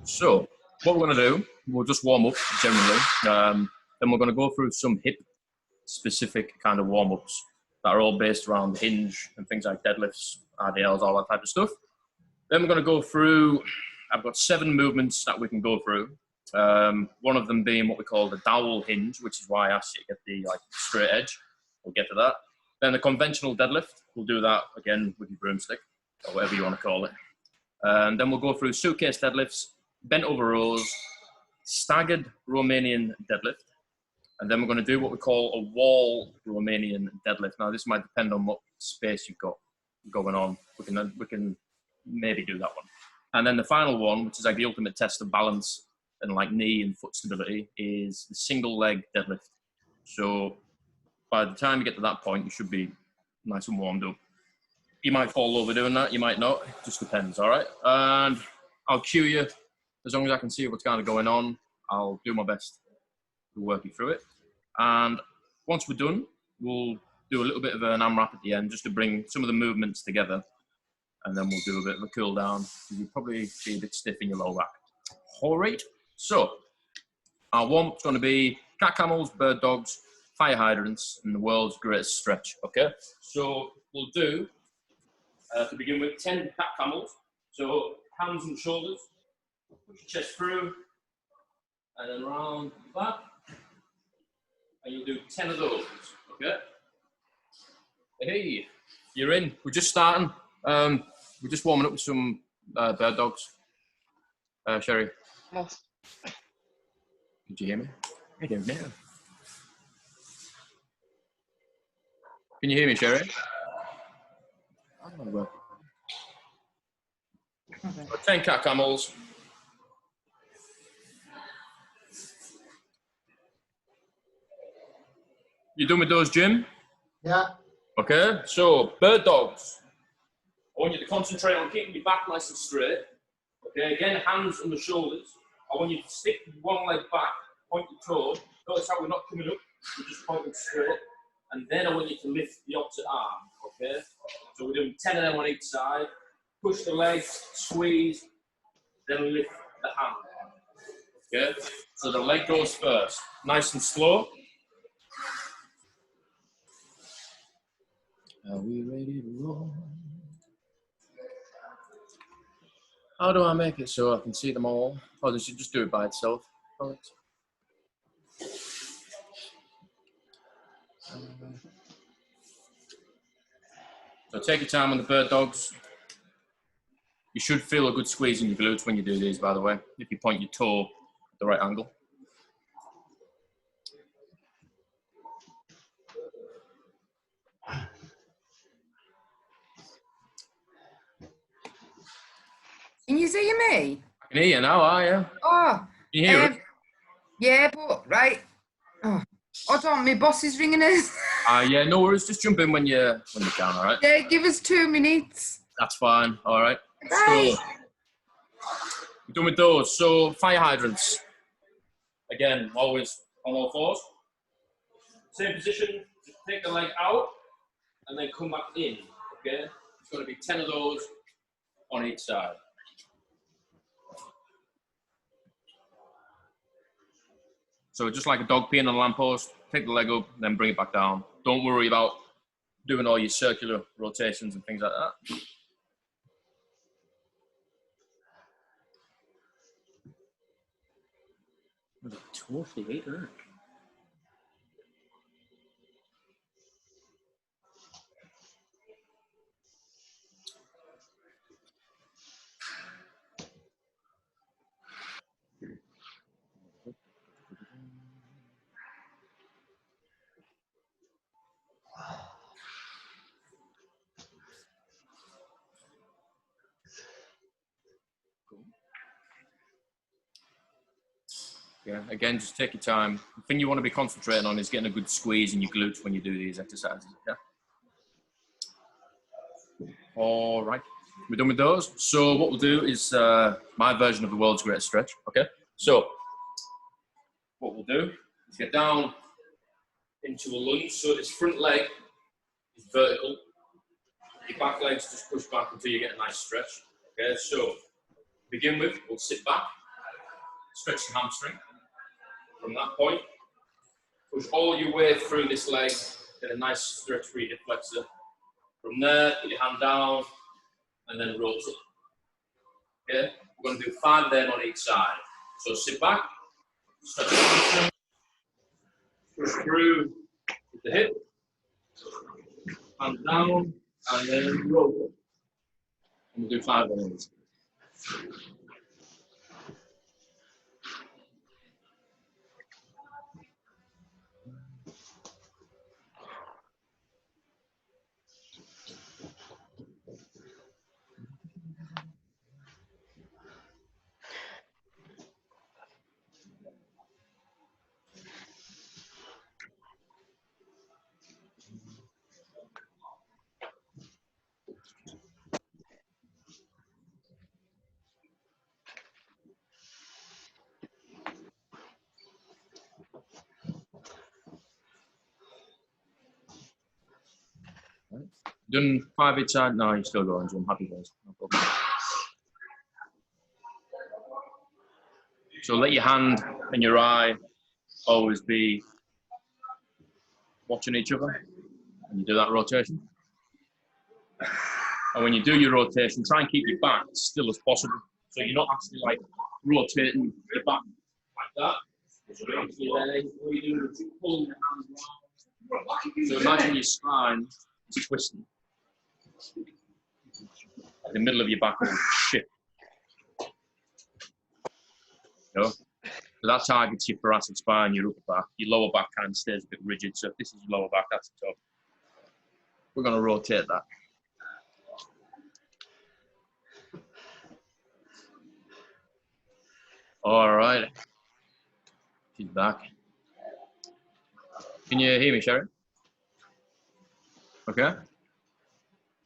So what we're going to do, we'll just warm up generally. Then we're going to go through some hip-specific kind of warm-ups that are all based around hinge and things like deadlifts, RDLs, all that type of stuff. Then we're going to go through, I've got 7 movements that we can go through. One of them being what we call the dowel hinge, which is why I asked you to get the straight edge. We'll get to that. Then the conventional deadlift, we'll do that again with your broomstick, or whatever you want to call it. Then we'll go through suitcase deadlifts, bent over rows, staggered Romanian deadlift, and then we're going to do what we call a wall Romanian deadlift. Now, this might depend on what space you've got going on. We can maybe do that one. And then the final one, which is like the ultimate test of balance and like knee and foot stability, is the single leg deadlift. So by the time you get to that point, you should be nice and warmed up. You might fall over doing that, you might not. It just depends, all right? And I'll cue you. As long as I can see what's kind of going on, I'll do my best to work you through it. And once we're done, we'll do a little bit of an AMRAP at the end, just to bring some of the movements together. And then we'll do a bit of a cool down. You'll probably be a bit stiff in your lower back. All right, so our warm-up's going to be cat camels, bird dogs, fire hydrants, and the world's greatest stretch, okay? So we'll do, to begin with, 10 cat camels. So hands and shoulders, push your chest through, and then round the back. And you'll do 10 of those, okay? Hey, you're in. We're just starting. We're just warming up with some bird dogs. Sherry. Yes. Did you hear me? I don't know. Can you hear me, Sherry? I don't know. Okay. 10 cat camels. You done with those, Jim? Yeah. Okay, so bird dogs. I want you to concentrate on keeping your back nice and straight. Okay, again, hands on the shoulders. I want you to stick one leg back, point your toe. Notice how we're not coming up, we're just pointing straight. And then I want you to lift the opposite arm, okay? So we're doing 10 of them on each side. Push the legs, squeeze, then lift the hand. Okay, so the leg goes first. Nice and slow. Are we ready to roll? How do I make it so I can see them all? Oh, they should just do it by itself. Oh, so take your time on the bird dogs. You should feel a good squeeze in your glutes when you do these, by the way, if you point your toe at the right angle. Can you see me? I can hear you now, are you? Oh. Can you hear it? Yeah, but, right. Oh, hold on, my boss is ringing us. Yeah, no worries. Just jump in when you can, all right? Yeah, give us 2 minutes. That's fine, all right? Bye. So, we're done with those. So, fire hydrants. Again, always on all fours. Same position, just take the leg out and then come back in, okay? It's going to be 10 of those on each side. So just like a dog peeing on a lamppost, take the leg up, then bring it back down. Don't worry about doing all your circular rotations and things like that. Was it totally ate her? Yeah, again, just take your time. The thing you want to be concentrating on is getting a good squeeze in your glutes when you do these exercises, yeah? All right, we're done with those. So what we'll do is my version of the world's greatest stretch, okay? So what we'll do is get down into a lunge. So this front leg is vertical. Your back legs just push back until you get a nice stretch. Okay, so to begin with, we'll sit back. stretch the hamstring. From that point, push all your way through this leg, get a nice stretch for your hip flexor. From there, put your hand down, and then rotate. Okay? We're going to do 5 of them on each side. So sit back, stretch the hamstring, push through with the hip, hand down, and then roll. And we'll do 5 of those. Done 5 each side? No, you're still going, so I'm happy guys. No problem. So let your hand and your eye always be watching each other when you do that rotation. And when you do your rotation, try and keep your back as still as possible. So you're not actually like rotating your back like that. So you're actually there, what you do is pulling your hands around. So imagine your spine is twisting. Like the middle of your back will shift. You know? So that targets your thoracic spine, your upper back. Your lower back kind of stays a bit rigid. So if this is your lower back, that's the top. We're going to rotate that. All right. She's back. Can you hear me, Sharon? Okay.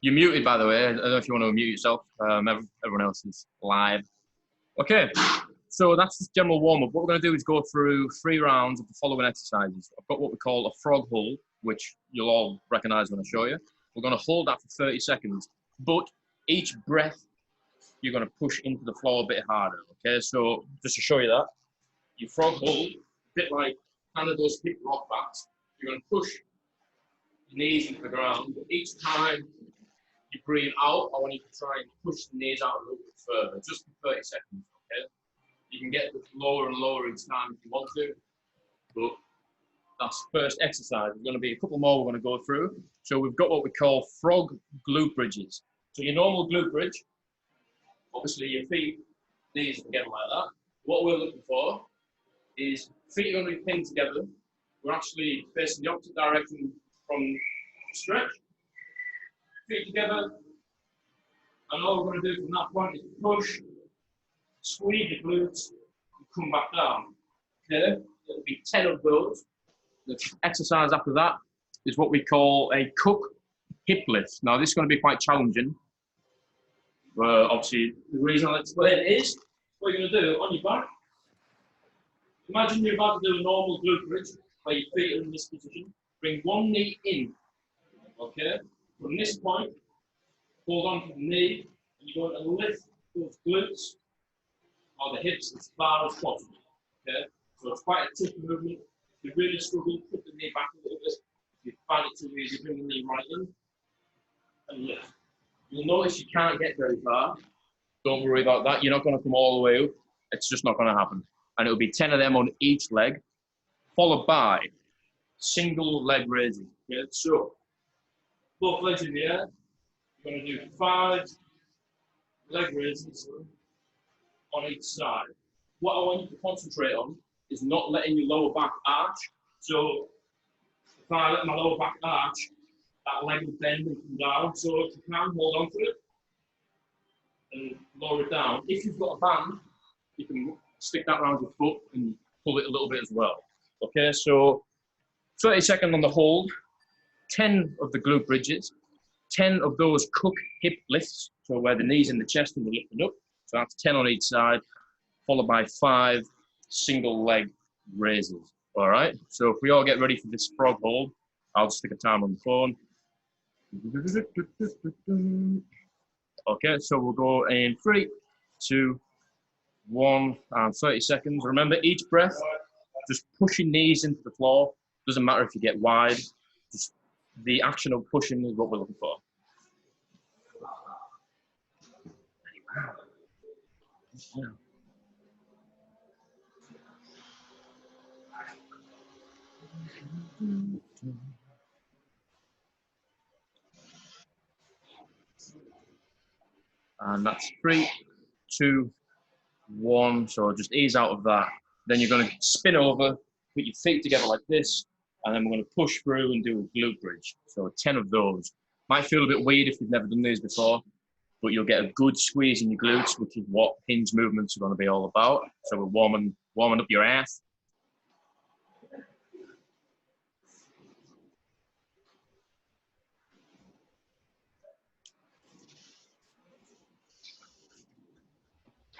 You're muted, by the way. I don't know if you want to mute yourself. Everyone else is live. Okay. So that's the general warm-up. What we're going to do is go through 3 rounds of the following exercises. I've got what we call a frog hold, which you'll all recognize when I show you. We're going to hold that for 30 seconds. But each breath, you're going to push into the floor a bit harder. Okay, so just to show you that, your frog hold, a bit like kind of those hip rock backs. You're going to push your knees into the ground. But each time you breathe out, I want you to try and push the knees out a little bit further, just for 30 seconds. Okay. You can get this lower and lower each time if you want to, but that's the first exercise. There's going to be a couple more we're going to go through. So we've got what we call frog glute bridges. So your normal glute bridge, obviously your feet, knees together like that. What we're looking for is feet are going to be pinned together. We're actually facing the opposite direction from stretch. Feet together. And all we're going to do from that point is push, squeeze the glutes, and come back down. Okay? There'll be 10 of those. The exercise after that is what we call a cook hip lift. Now, this is going to be quite challenging. Obviously, the reason I'll explain is what you're going to do on your back. Imagine you're about to do a normal glute bridge where your feet are in this position. Bring one knee in. Okay? From this point, hold on to the knee, and you're going to lift those glutes or the hips as far as possible. Okay? So it's quite a tricky movement. If you really struggle, put the knee back a little bit. If you find it too easy, bring the knee right in and lift. You'll notice you can't get very far. Don't worry about that. You're not going to come all the way up. It's just not going to happen. And it'll be 10 of them on each leg, followed by single leg raises. Okay? So both legs in the air. You're going to do 5 leg raises on each side. What I want you to concentrate on is not letting your lower back arch. So if I let my lower back arch, that leg will bend and come down. So if you can, hold on to it and lower it down. If you've got a band, you can stick that around your foot and pull it a little bit as well. Okay, so 30 seconds on the hold, 10 of the glute bridges, 10 of those cook hip lifts, so where the knees in the chest and we're lifting up. So that's 10 on each side, followed by 5 single leg raises. All right, so if we all get ready for this frog hold, I'll stick a time on the phone. Okay, so we'll go in 3, 2, 1 and 30 seconds. Remember, each breath, just push your knees into the floor. Doesn't matter if you get wide. Just the action of pushing is what we're looking for. Yeah. And that's 3, 2, 1. So just ease out of that. Then you're going to spin over, put your feet together like this, and then we're going to push through and do a glute bridge. So 10 of those. Might feel a bit weird if you've never done these before, but you'll get a good squeeze in your glutes, which is what hinge movements are going to be all about. So we're warming up your ass.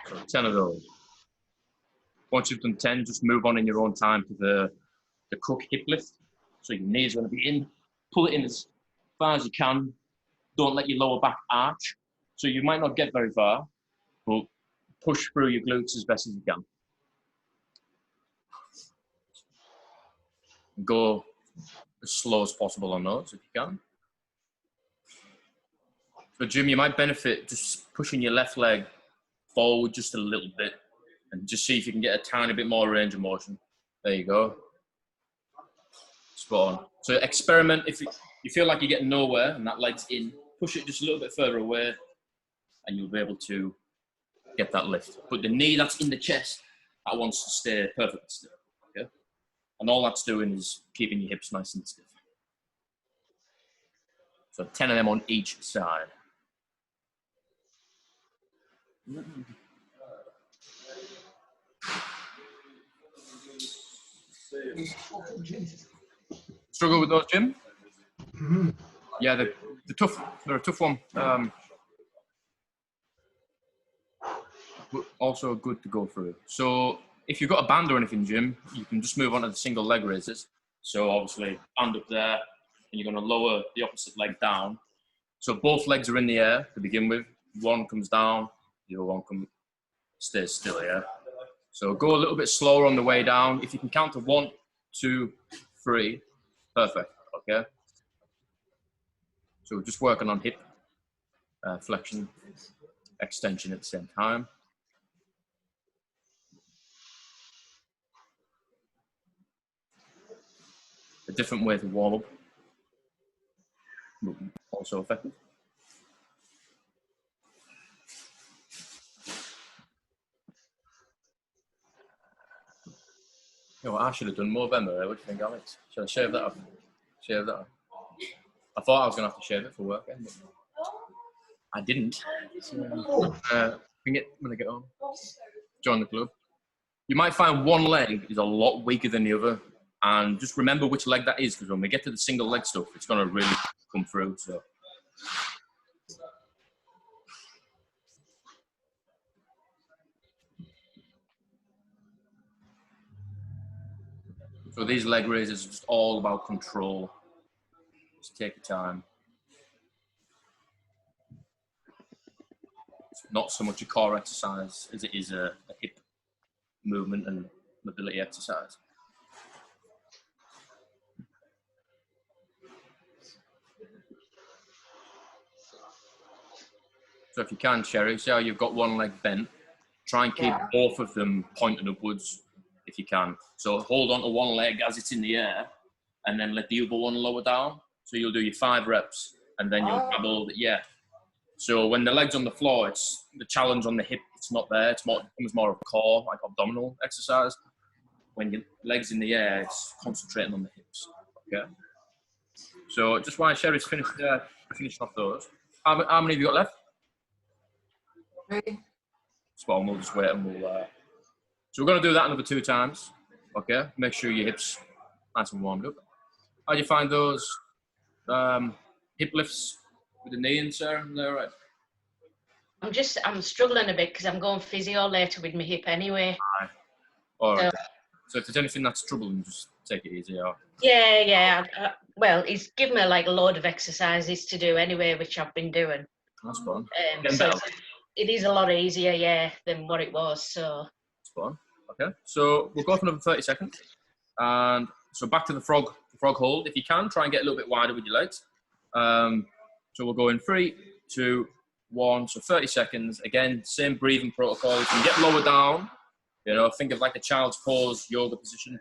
So 10 of those. Once you've done 10, just move on in your own time to the cook hip lift. So your knees are going to be in. Pull it in as far as you can. Don't let your lower back arch. So you might not get very far, but push through your glutes as best as you can. Go as slow as possible on those if you can. So Jim, you might benefit just pushing your left leg forward just a little bit and just see if you can get a tiny bit more range of motion. There you go. Spot on. So experiment. If you feel like you're getting nowhere and that leg's in, push it just a little bit further away and you'll be able to get that lift. But the knee that's in the chest, that wants to stay perfectly still. Okay? And all that's doing is keeping your hips nice and stiff. So 10 of them on each side. Struggle with those, Jim? Mm-hmm. Yeah, they're tough. They're a tough one. But also good to go through. So if you've got a band or anything, Jim, you can just move on to the single leg raises. So obviously, band up there, and you're going to lower the opposite leg down. So both legs are in the air to begin with. One comes down, the other one stays still, yeah? So go a little bit slower on the way down. If you can count to 1, 2, 3, perfect, okay? So we're just working on hip flexion, extension at the same time. A different way to warm up, but also effective. You know what, I should have done Movember there. What do you think, Alex? Should I shave that off? Shave that off? I thought I was going to have to shave it for work, but I didn't. So, when I get home, join the club. You might find one leg is a lot weaker than the other, and just remember which leg that is, because when we get to the single leg stuff, it's going to really come through. So these leg raises are just all about control. Just take your time. It's not so much a core exercise as it is a hip movement and mobility exercise. So if you can, Sherry, see how you've got one leg bent. Try and keep both of them pointing upwards if you can. So hold on to one leg as it's in the air and then let the other one lower down. So you'll do your 5 reps and then you'll grab all the, So when the leg's on the floor, it's the challenge on the hip, it's not there. It becomes more of a core, like abdominal exercise. When your leg's in the air, it's concentrating on the hips, okay? So just while Sherry's finishing off those, how many have you got left? 3. Spot on, we'll just wait and we'll... So we're going to do that another 2 times, okay? Make sure your hips nice and warmed up. How do you find those hip lifts with the knee in, Sarah? Is that all right? I'm struggling a bit because I'm going physio later with my hip anyway. All right. So if there's anything that's troubling, just take it easy. Yeah. Well, he's given me like a load of exercises to do anyway, which I've been doing. That's fun. It is a lot easier, yeah, than what it was. So. Spot on. Okay, so we'll go for another 30 seconds. And so back to the frog hold. If you can, try and get a little bit wider with your legs. So we'll go in 3, 2, 1. So 30 seconds. Again, same breathing protocol. You can get lower down. You know, think of like a child's pose, yoga position.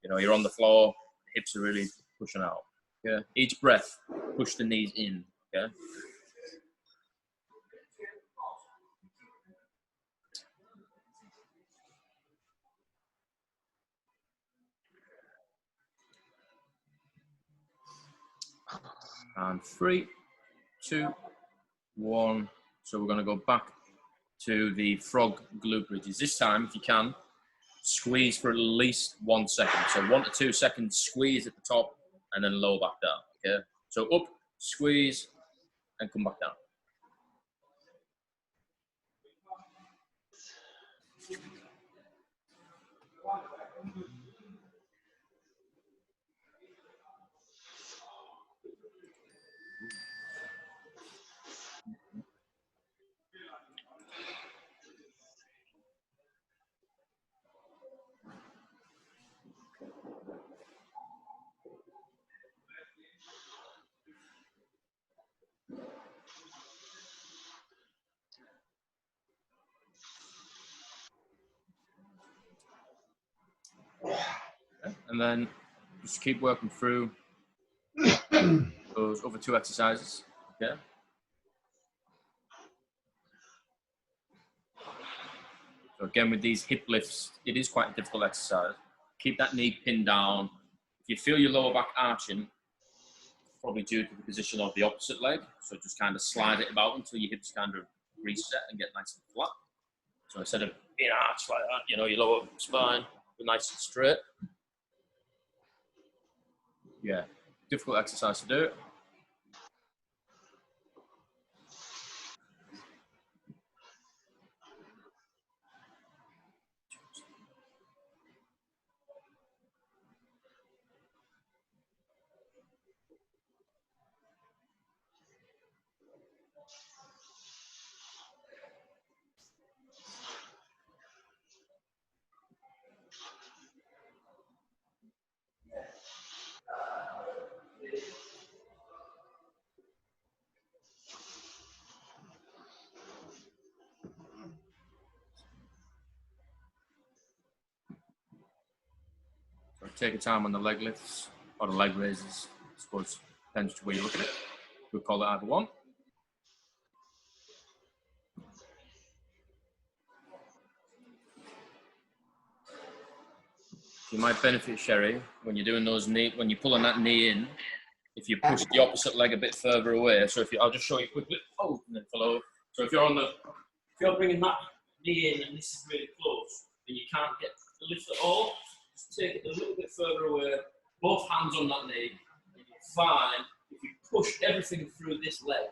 You know, you're on the floor, hips are really pushing out. Yeah. Each breath, push the knees in. Okay. And 3, 2, 1. So we're going to go back to the frog glute bridges. This time, if you can, squeeze for at least 1 second. So 1 to 2 seconds, squeeze at the top and then lower back down. Okay. So up, squeeze, and come back down. Okay. And then just keep working through those other 2 exercises. Okay. So again, with these hip lifts, it is quite a difficult exercise. Keep that knee pinned down. If you feel your lower back arching, probably due to the position of the opposite leg. So just kind of slide it about until your hips kind of reset and get nice and flat. So instead of being arched like that, you know, your lower spine be nice and straight. Yeah, difficult exercise to do. So take your time on the leg lifts or the leg raises. I suppose depends to where you look at it. We'll call it either one. You might benefit, Sherry, when you're doing those knee, when you're pulling that knee in, if you push the opposite leg a bit further away. So if you, I'll just show you quickly. Oh, and then follow. So if you're bringing that knee in and this is really close, and you can't get the lift at all, just take it a little bit further away. Both hands on that knee. And you'll find if you push everything through this leg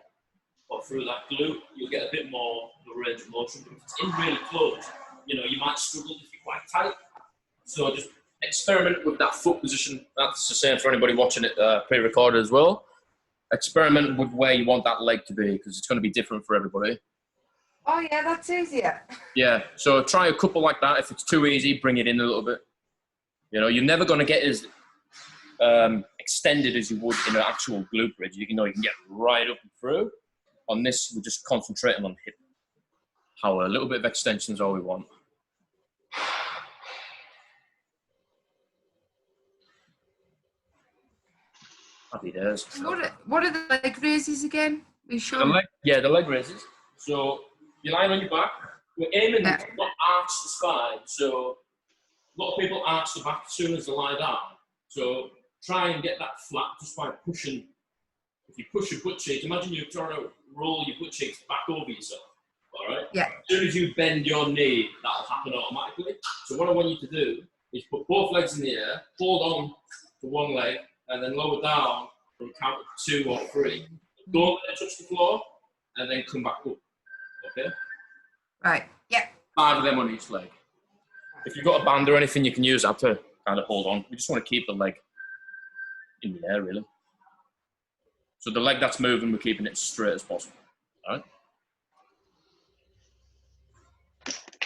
or through that glute, you'll get a bit more of a range of motion. But if it's in really close, you know, you might struggle if you're quite tight. So just experiment with that foot position. That's the same for anybody watching it pre-recorded as well. Experiment with where you want that leg to be because it's going to be different for everybody. Oh yeah, that's easier. Yeah, so try a couple like that. If it's too easy, bring it in a little bit. You know, you're never going to get as extended as you would in an actual glute bridge. You know, you can get right up and through. On this, we're just concentrating on hip power. A little bit of extension is all we want. Happy days. What are the leg raises again? We sure? The leg raises. So you're lying on your back. We're aiming to not arch the spine. So a lot of people arch the back as soon as they lie down. So try and get that flat just by pushing. If you push your butt cheeks, imagine you're trying to roll your butt cheeks back over yourself. All right? Yeah. As soon as you bend your knee, that'll happen automatically. So what I want you to do is put both legs in the air, hold on to one leg, and then lower down from count of 2 or 3. Don't let it touch the floor, and then come back up. Okay? Right. Yeah. 5 of them on each leg. If you've got a band or anything, you can use that to kind of hold on. We just want to keep the leg in the air, really. So the leg that's moving, we're keeping it as straight as possible. All right?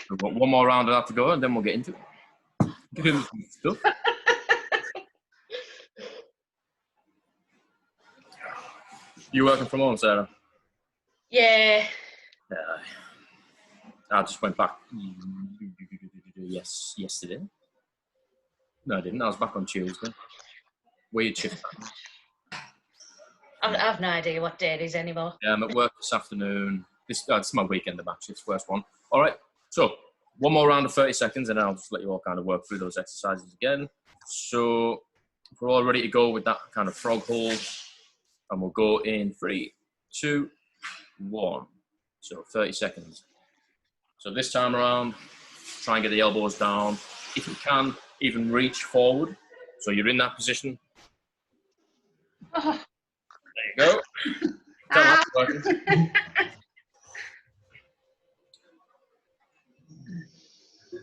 We've got one more round of that to go, and then we'll get into it. Get into some stuff. You working from home, Sarah? Yeah. I just went back. Yesterday. No, I didn't. I was back on Tuesday. Weird shift. I've no idea what day it is anymore. Yeah, I'm at work this afternoon. This is my weekend of actually. It's the first one. All right. So one more round of 30 seconds, and I'll just let you all kind of work through those exercises again. So if we're all ready to go with that kind of frog hold, and we'll go in 3, 2, 1. So 30 seconds. So this time around, try and get the elbows down. If you can, even reach forward. So you're in that position. Oh. There you go. Tell that's working.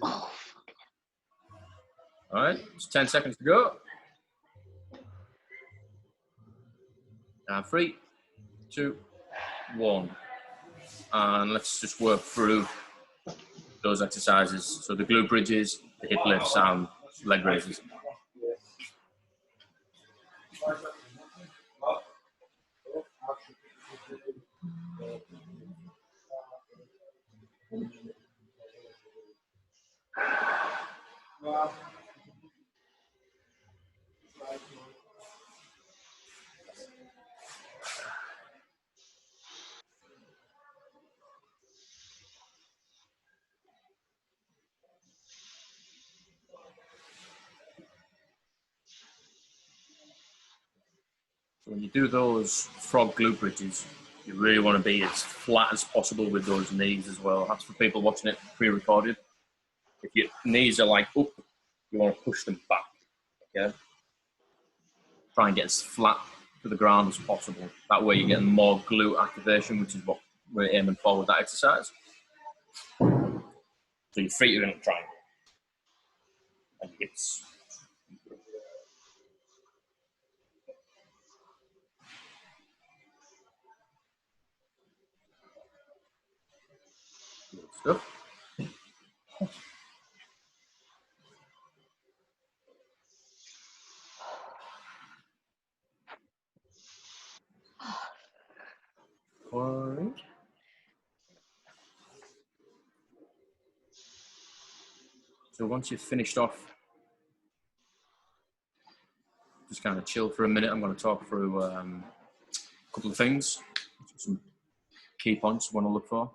Oh. All right, it's 10 seconds to go. And 3, 2, 1. And let's just work through those exercises. So the glute bridges, the hip lifts, and leg raises. So when you do those frog glute bridges, you really want to be as flat as possible with those knees as well. That's for people watching it pre-recorded. If your knees are like up, you want to push them back. Okay. Try and get as flat to the ground as possible. That way you're getting more glute activation, which is what we're aiming for with that exercise. So your feet are in a triangle. And your hips. Good stuff. All right. So once you've finished off, just kind of chill for a minute. I'm going to talk through a couple of things, some key points you want to look for.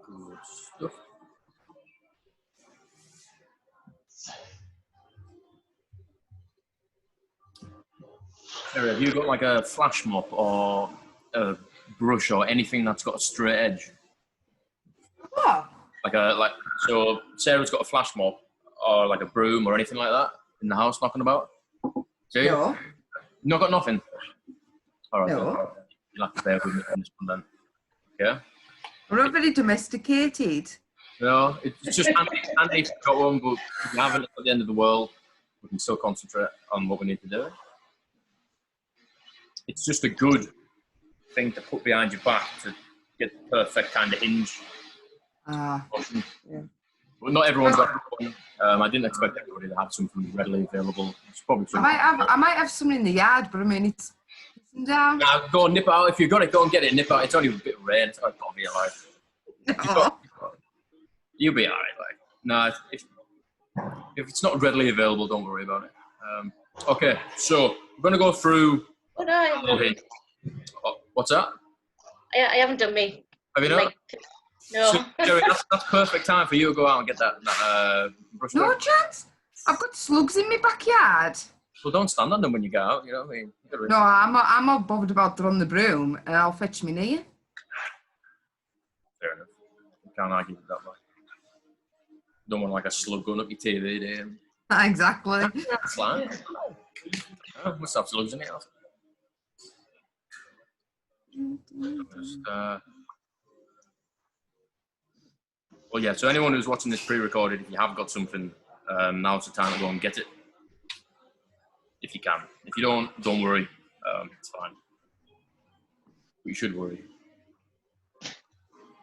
Good stuff. Sarah, have you got like a flash mop or a brush or anything that's got a straight edge? What? So Sarah's got a flash mop or like a broom or anything like that in the house knocking about? See? No. You've not got nothing? All right. No. Then. You'll have to bear with me on this one then. Yeah? We're not very domesticated. No, it's just handy if you've got one, but if you haven't, at the end of the world, we can still concentrate on what we need to do. It's just a good thing to put behind your back to get the perfect kind of hinge motion. Yeah. But not everyone's got one. I didn't expect everybody to have something readily available. It's probably I might have some in the yard, but I mean it's down. Nah, go and nip out. If you've got it, go and get it. Nip out. It's only a bit of rain. It's not going to be alive. You'll be alright. Like, no, if it's not readily available, don't worry about it. Okay, so we're going to go through. Oh no! I haven't. What's that? I haven't done me. Have you not? Like, no. So, Jerry, that's perfect time for you to go out and get that brush. No chance. I've got slugs in my backyard. Well, don't stand on them when you go out, you know what I mean? No, I'm not bothered about throwing the broom, and I'll fetch me near. Fair enough. Can't argue with that, man. Don't want like a slug going up your TV, do you? Exactly. That's like, must have slugs in it. Just, well, yeah, so anyone who's watching this pre-recorded, if you have got something, now's the time to go and get it. If you can. If you don't worry. It's fine. But you should worry.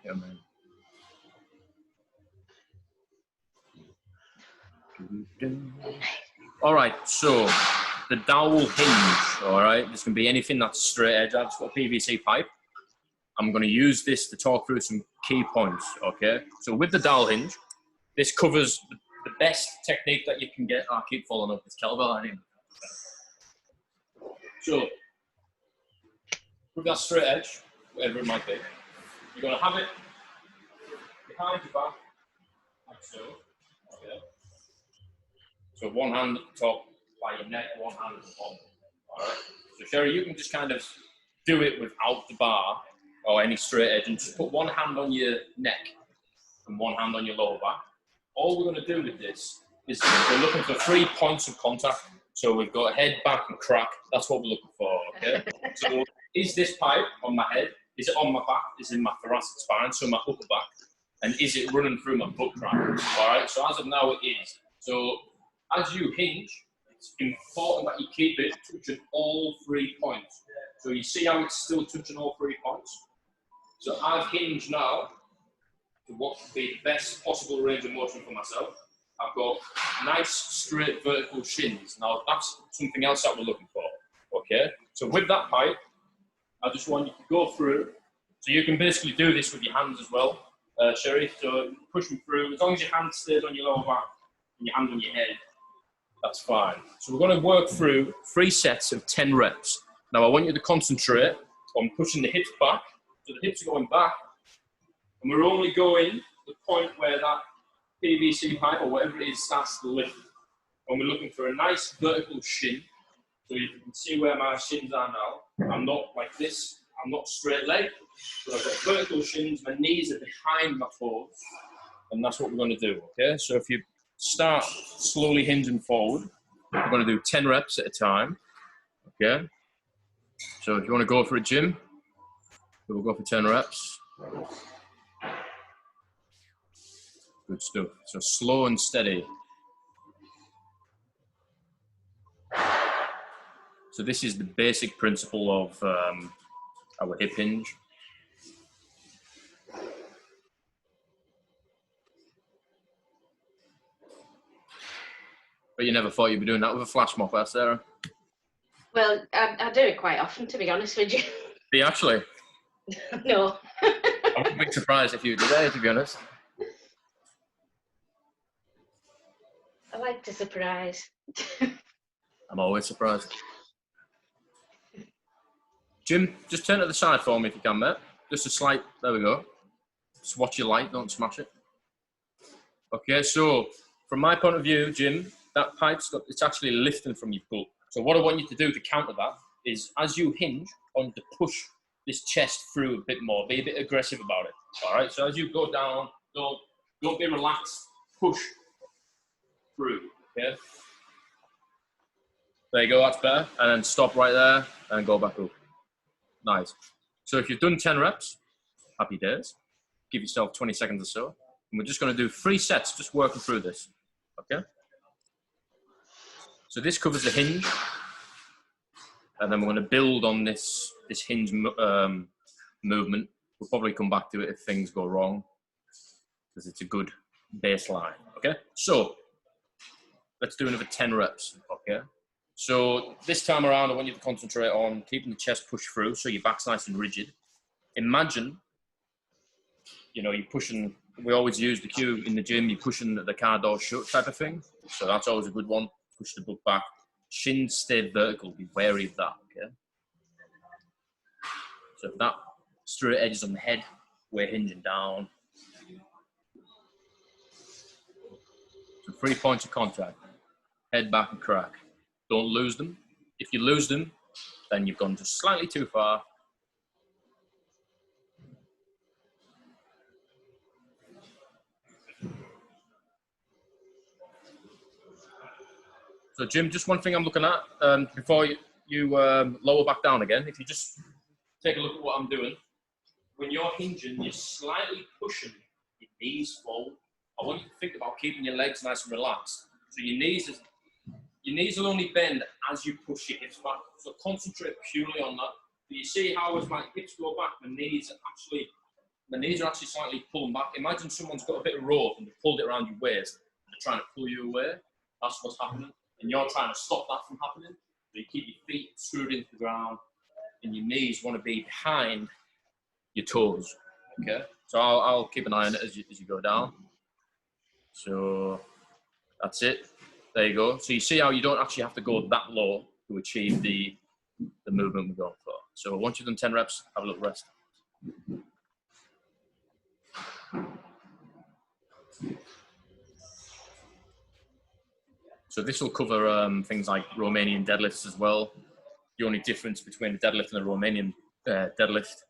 Yeah, man. All right, so the dowel hinge, all right? This can be anything that's straight edge. I've just got a PVC pipe. I'm going to use this to talk through some key points, okay? So with the dowel hinge, this covers the best technique that you can get. I keep falling up this kettlebell, I think. So with that straight edge, whatever it might be, you're going to have it behind your back, like so, okay? So one hand at the top by your neck, one hand at the bottom. All right. So Sherry, you can just kind of do it without the bar or any straight edge, and just put one hand on your neck and one hand on your lower back. All we're going to do with this is we're looking for 3 points of contact. So we've got head, back, and crack. That's what we're looking for. Okay. So is this pipe on my head? Is it on my back? Is it in my thoracic spine? So my upper back, and is it running through my butt crack? All right. So as of now, it is. So as you hinge, it's important that you keep it touching all 3 points. So you see how it's still touching all 3 points? So I've hinged now to what would be the best possible range of motion for myself. I've got nice, straight, vertical shins. Now that's something else that we're looking for, okay? So with that pipe, I just want you to go through. So you can basically do this with your hands as well, Sherry. So push them through. As long as your hand stays on your lower back and your hand on your head, that's fine. So we're going to work through 3 sets of 10 reps. Now I want you to concentrate on pushing the hips back. So the hips are going back. And we're only going to the point where that PVC pipe or whatever it is starts to lift. And we're looking for a nice vertical shin. So you can see where my shins are now. I'm not like this. I'm not straight leg. So I've got vertical shins. My knees are behind my toes. And that's what we're going to do, okay? So if you start slowly hinging forward, we're going to do 10 reps at a time, okay? So if you want to go for a gym, we'll go for 10 reps. Good stuff. So slow and steady. So this is the basic principle of our hip hinge. But you never thought you'd be doing that with a flash mop, Sarah? Well, I do it quite often, to be honest with you. Do you actually? No. I wouldn't be surprised if you did that, to be honest. I like to surprise. I'm always surprised. Jim, just turn to the side for me if you can, mate. Just a slight, there we go. Just watch your light, don't smash it. Okay, so from my point of view, Jim, that it's actually lifting from your butt. So what I want you to do to counter that is as you hinge, I want you to push this chest through a bit more, be a bit aggressive about it. All right, so as you go down, don't be relaxed, push through, okay? There you go, that's better. And then stop right there and go back up. Nice. So if you've done 10 reps, happy days. Give yourself 20 seconds or so. And we're just going to do 3 sets, just working through this, okay? So this covers the hinge. And then we're going to build on this hinge movement. We'll probably come back to it if things go wrong, because it's a good baseline, okay? So let's do another 10 reps, okay? So this time around, I want you to concentrate on keeping the chest pushed through so your back's nice and rigid. Imagine, you know, you're pushing, we always use the cue in the gym, you're pushing the car door shut type of thing. So that's always a good one. Push the butt back. Shins stay vertical, be wary of that, okay? So if that straight edge is on the head, we're hinging down. So 3 points of contact. Head, back, and crack. Don't lose them. If you lose them, then you've gone just slightly too far. So Jim, just one thing I'm looking at before you lower back down again. If you just take a look at what I'm doing. When you're hinging, you're slightly pushing your knees forward. I want you to think about keeping your legs nice and relaxed. So your knees will only bend as you push your hips back. So concentrate purely on that. So you see how as my hips go back, my knees are actually slightly pulling back. Imagine someone's got a bit of rope and they pulled it around your waist and they're trying to pull you away. That's what's happening. And you're trying to stop that from happening. So you keep your feet screwed into the ground and your knees want to be behind your toes. Okay? So I'll keep an eye on it as you go down. So that's it. There you go. So you see how you don't actually have to go that low to achieve the movement we're going for. So once you've done 10 reps, have a little rest. So this will cover things like Romanian deadlifts as well. The only difference between a deadlift and a Romanian deadlift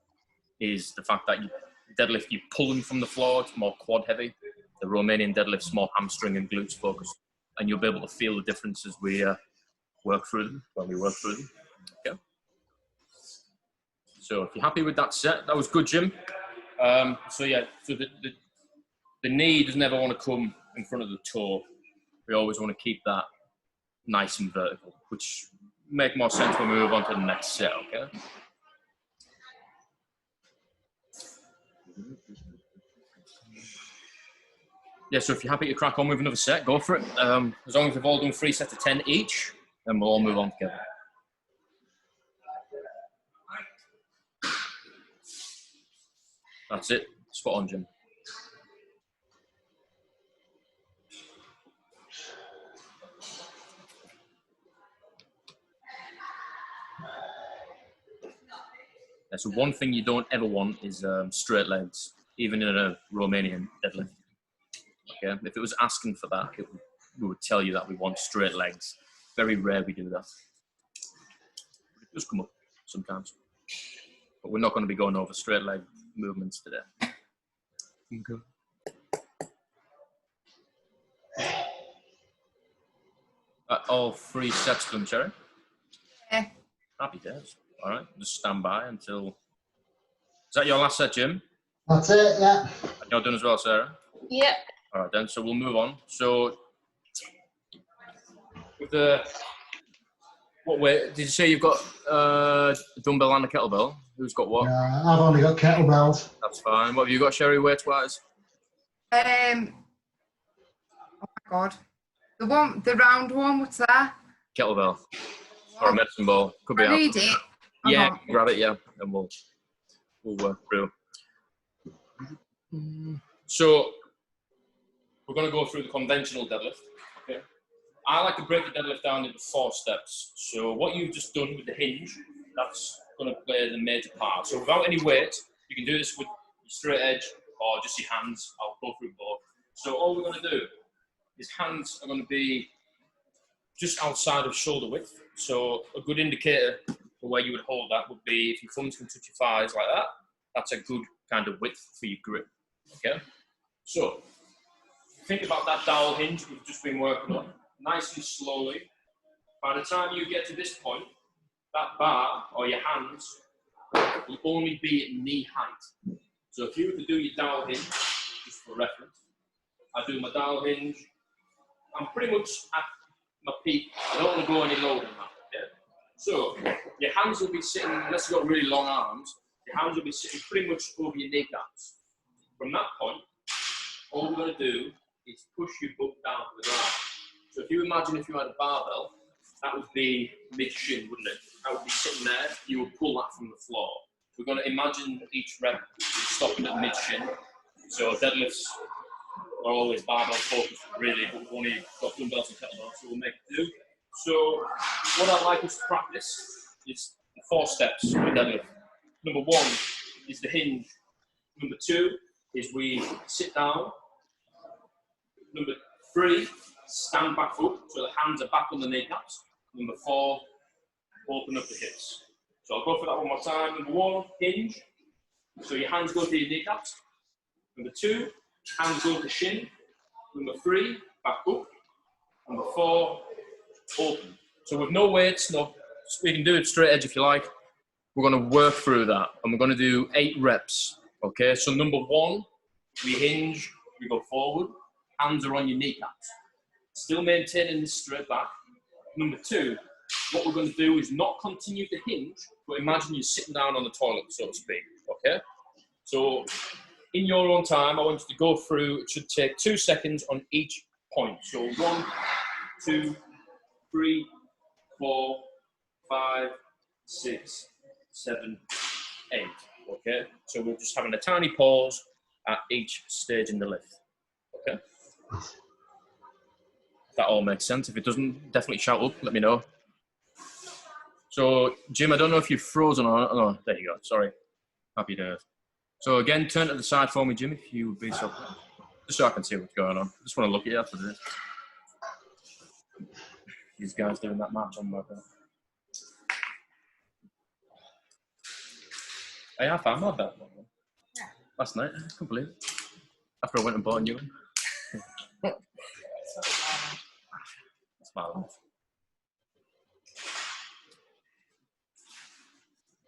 is the fact that deadlift, you're pulling from the floor, it's more quad heavy. The Romanian deadlift's more hamstring and glutes focused. And you'll be able to feel the difference as we work through them, when we work through them. Okay. So if you're happy with that set, that was good, Jim. So yeah, so the knee doesn't ever want to come in front of the toe. We always want to keep that nice and vertical, which make more sense when we move on to the next set, okay? Yeah, so if you're happy to crack on with another set, go for it. As long as we've all done 3 sets of 10 each, then we'll all move on together. That's it. Spot on, Jim. Yeah, so one thing you don't ever want is straight legs, even in a Romanian deadlift. Okay, if it was asking for that, we would tell you that we want straight legs. Very rare we do that. But it does come up sometimes. But we're not going to be going over straight leg movements today. Okay. All 3 sets done, Cherry? Yeah. Happy days. All right, just stand by until... Is that your last set, Jim? That's it, yeah. And you're done as well, Sarah? Yep. All right, then, so we'll move on. So, with the... What weight? Did you say you've got a dumbbell and a kettlebell? Who's got what? I've only got kettlebells. That's fine. What have you got, Sherry, weight-wise? Oh my God. The round one, what's that? Kettlebell. Or a medicine ball. Could be I need it. Yeah, grab it, yeah. And we'll work through. So, we're going to go through the conventional deadlift. Okay. I like to break the deadlift down into 4 steps. So what you've just done with the hinge, that's going to play the major part. So without any weight, you can do this with your straight edge or just your hands. I'll go through both. So all we're going to do is hands are going to be just outside of shoulder width. So a good indicator for where you would hold that would be if your thumbs can touch your thighs like that. That's a good kind of width for your grip. Okay? So think about that dowel hinge we've just been working on. Nice and slowly. By the time you get to this point, that bar or your hands will only be at knee height. So if you were to do your dowel hinge, just for reference, I do my dowel hinge. I'm pretty much at my peak. I don't want to go any lower than that. Okay? So your hands will be sitting, unless you've got really long arms, your hands will be sitting pretty much over your kneecaps. From that point, all we're going to do is push your butt down to the ground. So if you imagine if you had a barbell, that would be mid-shin, wouldn't it? That would be sitting there. You would pull that from the floor. We're going to imagine each rep stopping at mid-shin. So deadlifts are always barbell focused, really, but we've only got dumbbells and kettlebells, so we'll make it do. So what I'd like us to practice is the 4 steps for deadlift. Number 1 is the hinge. Number 2 is we sit down. Number 3, stand back up, so the hands are back on the kneecaps. Number 4, open up the hips. So I'll go for that one more time. Number 1, hinge. So your hands go to your kneecaps. Number 2, hands go to shin. Number 3, back up. Number 4, open. So with no weights, no, we can do it straight edge if you like. We're going to work through that, and we're going to do 8 reps. Okay, so number 1, we hinge, we go forward, hands are on your kneecaps. Still maintaining this straight back. Number 2, what we're going to do is not continue to hinge, but imagine you're sitting down on the toilet, so to speak. Okay, so in your own time, I want you to go through. It should take 2 seconds on each point. So 1, 2, 3, 4, 5, 6, 7, 8. Okay, so we're just having a tiny pause at each stage in the lift. Okay, if that all makes sense. If it doesn't, definitely shout up. Let me know. So Jim, I don't know if you've frozen or not. Oh, there you go. Sorry. Happy days. So again, turn to the side for me, Jim, if you would be so kind. Just so I can see what's going on. I just want to look at you after this. These guys doing that match on my belt. Hey, I found my belt last night. I can't believe it. After I went and bought a new one. That's my life.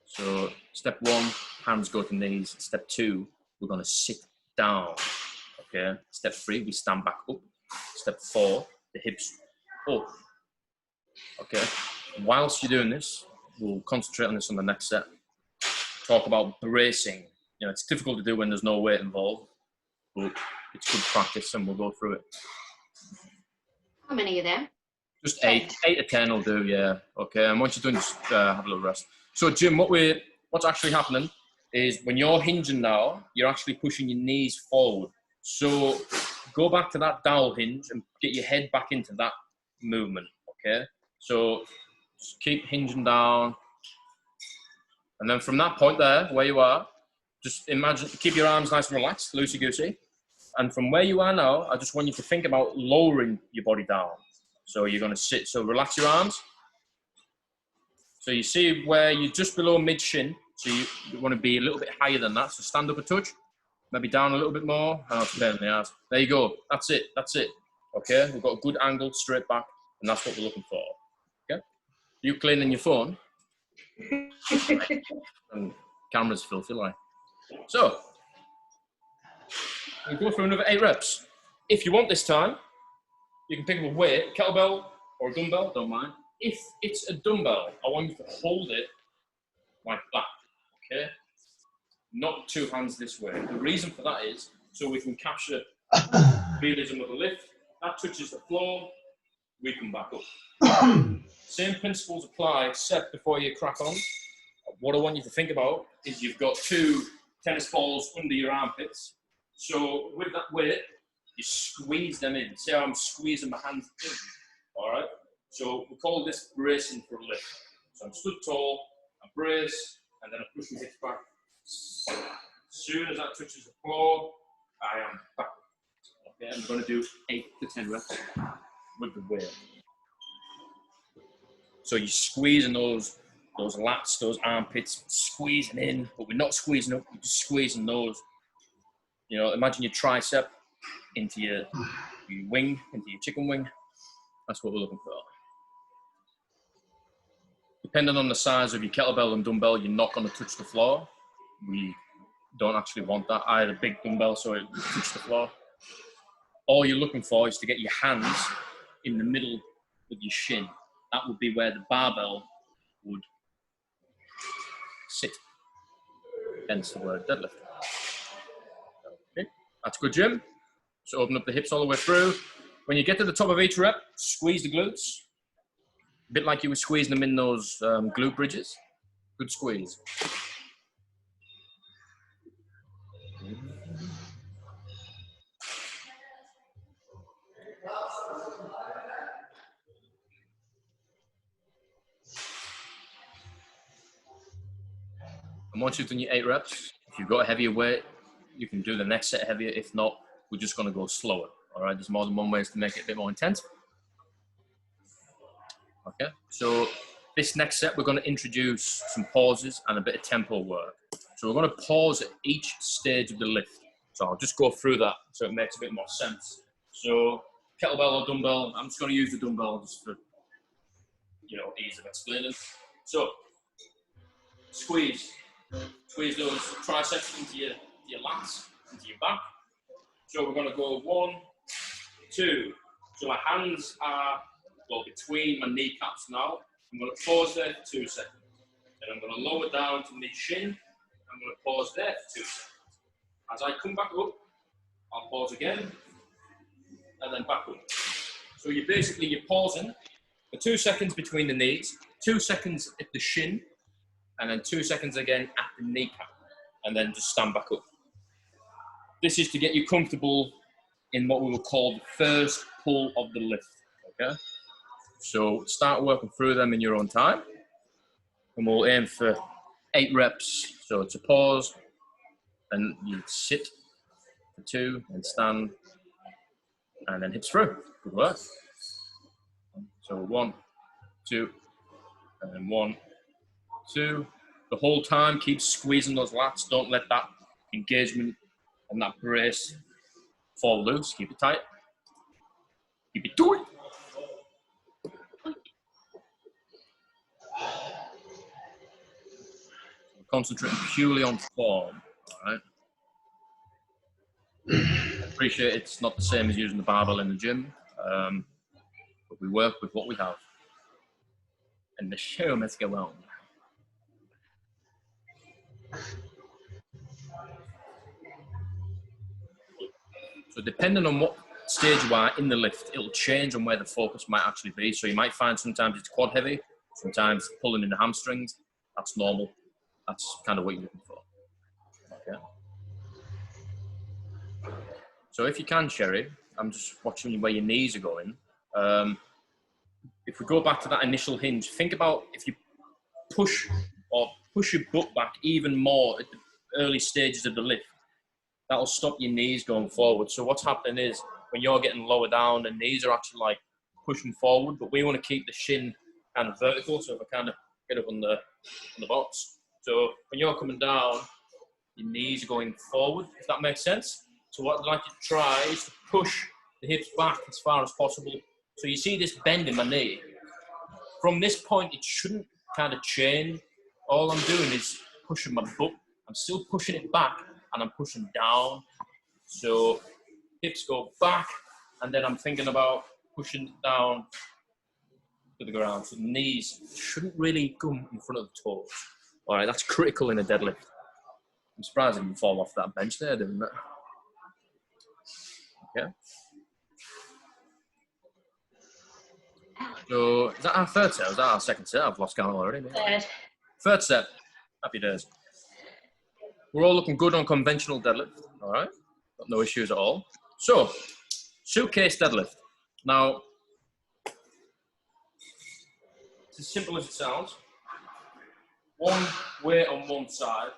So step 1, hands go to knees. Step 2, we're going to sit down. Okay. Step 3, we stand back up. Step 4, the hips up. Okay. Whilst you're doing this, we'll concentrate on this on the next set. Talk about bracing. You know, it's difficult to do when there's no weight involved, but it's good practice, and we'll go through it. How many are there? Just 8 to 10 will do. Yeah. Okay. And once you're done, just have a little rest. So Jim, what's actually happening is when you're hinging now, you're actually pushing your knees forward. So go back to that dowel hinge and get your head back into that movement. Okay. So just keep hinging down. And then from that point there, where you are, just imagine, keep your arms nice and relaxed, loosey-goosey. And from where you are now, I just want you to think about lowering your body down. So you're going to sit, so relax your arms. So you see where you're just below mid-shin. So you want to be a little bit higher than that. So stand up a touch, maybe down a little bit more. And I'll spare in the ass. There you go. That's it. That's it. Okay. We've got a good angle straight back. And that's what we're looking for. Okay. You cleaning your phone? And camera's filthy, like. So we'll go through another 8 reps. If you want this time, you can pick up a weight, kettlebell or a dumbbell, don't mind. If it's a dumbbell, I want you to hold it like that, okay? Not 2 hands this way. The reason for that is so we can capture realism of the lift. That touches the floor, we come back up. Same principles apply, except before you crack on, what I want you to think about is you've got 2 tennis balls under your armpits. So with that weight, you squeeze them in. See how I'm squeezing my hands in, all right? So we call this bracing for a lift. So I'm stood tall, I brace, and then I push my hips back. As soon as that touches the floor, I am back. Okay, I'm going to do 8 to 10 reps with the weight. So you're squeezing those lats, those armpits, squeezing in, but we're not squeezing up, we're just squeezing those. You know, imagine your tricep into your wing, into your chicken wing. That's what we're looking for. Depending on the size of your kettlebell and dumbbell, you're not going to touch the floor. We don't actually want that. I had a big dumbbell, so it would touch the floor. All you're looking for is to get your hands in the middle of your shin. That would be where the barbell would sit. Hence the word deadlift. Okay. That's good, Jim. So open up the hips all the way through. When you get to the top of each rep, squeeze the glutes. A bit like you were squeezing them in those glute bridges. Good squeeze. And once you've done your 8 reps, if you've got a heavier weight, you can do the next set heavier. If not, we're just going to go slower. All right, there's more than one way to make it a bit more intense. Okay, so this next set, we're going to introduce some pauses and a bit of tempo work. So we're going to pause at each stage of the lift. So I'll just go through that so it makes a bit more sense. So kettlebell or dumbbell, I'm just going to use the dumbbell just for, ease of explaining. So squeeze those triceps into your lats, into your back. So we're going to go 1, 2. So my hands are between my kneecaps now. I'm going to pause there for 2 seconds. Then I'm going to lower down to mid-shin. I'm going to pause there for 2 seconds. As I come back up, I'll pause again, and then back up. So you're pausing for 2 seconds between the knees, 2 seconds at the shin, and then 2 seconds again at the kneecap, and then just stand back up. This is to get you comfortable in what we will call the first pull of the lift, okay? So start working through them in your own time, and we'll aim for 8 reps. So it's a pause, and you sit for 2, and stand, and then hips through. Good work. So 1, 2, and then 1, 2. The whole time, keep squeezing those lats. Don't let that engagement and that brace fall loose. Keep it tight. Keep it tight. Concentrating purely on form, all right? I appreciate it's not the same as using the barbell in the gym, but we work with what we have. And the show must go on. So depending on what stage you are in the lift, it'll change on where the focus might actually be. So you might find sometimes it's quad heavy, sometimes pulling in the hamstrings. That's normal. That's kind of what you're looking for. Okay. So if you can, Sherry, I'm just watching where your knees are going. If we go back to that initial hinge, think about if you push your butt back even more at the early stages of the lift, that'll stop your knees going forward. So what's happening is when you're getting lower down, the knees are actually like pushing forward, but we want to keep the shin kind of vertical. So if I kind of get up on the box. So when you're coming down, your knees are going forward, if that makes sense. So what I'd like you to try is to push the hips back as far as possible. So you see this bend in my knee. From this point, it shouldn't kind of change. All I'm doing is pushing my butt. I'm still pushing it back and I'm pushing down. So hips go back and then I'm thinking about pushing it down to the ground. So the knees shouldn't really come in front of the toes. All right, that's critical in a deadlift. I'm surprised I didn't fall off that bench there, didn't it? Okay. So is that our third set? Or is that our second set? I've lost count already. Third set. Happy days. We're all looking good on conventional deadlift. All right. Got no issues at all. So, suitcase deadlift. Now, it's as simple as it sounds. One weight on one side.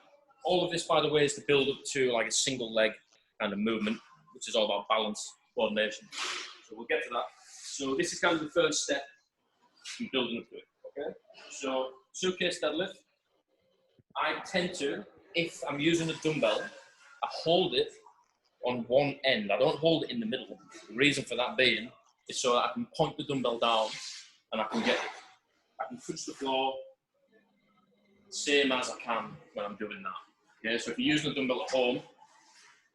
All of this, by the way, is to build up to like a single leg kind of movement, which is all about balance, coordination. So we'll get to that. So this is kind of the first step in building up to it, okay? So suitcase deadlift, I tend to, if I'm using a dumbbell, I hold it on one end. I don't hold it in the middle. The reason for that being is so that I can point the dumbbell down and I can touch the floor same as I can when I'm doing that. Okay, so if you're using a dumbbell at home,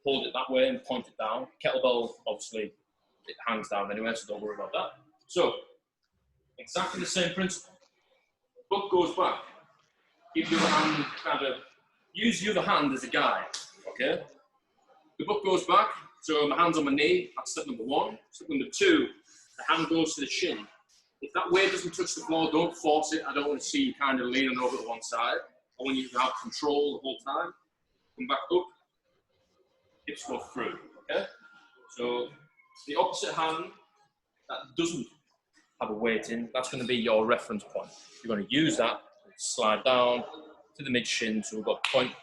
hold it that way and point it down. Kettlebell, obviously, it hangs down anyway, so don't worry about that. So, exactly the same principle. Butt goes back. Keep your hand kind of, use the other hand as a guide, okay? The butt goes back, so my hand's on my knee, that's step number 1. Step number 2, the hand goes to the shin. If that weight doesn't touch the floor, don't force it. I don't want to see you kind of leaning over to one side. I want you to have control the whole time. Come back up, hips go through, okay? So the opposite hand that doesn't have a weight in, that's going to be your reference point. You're going to use that, slide down to the mid-shin, so we've got a point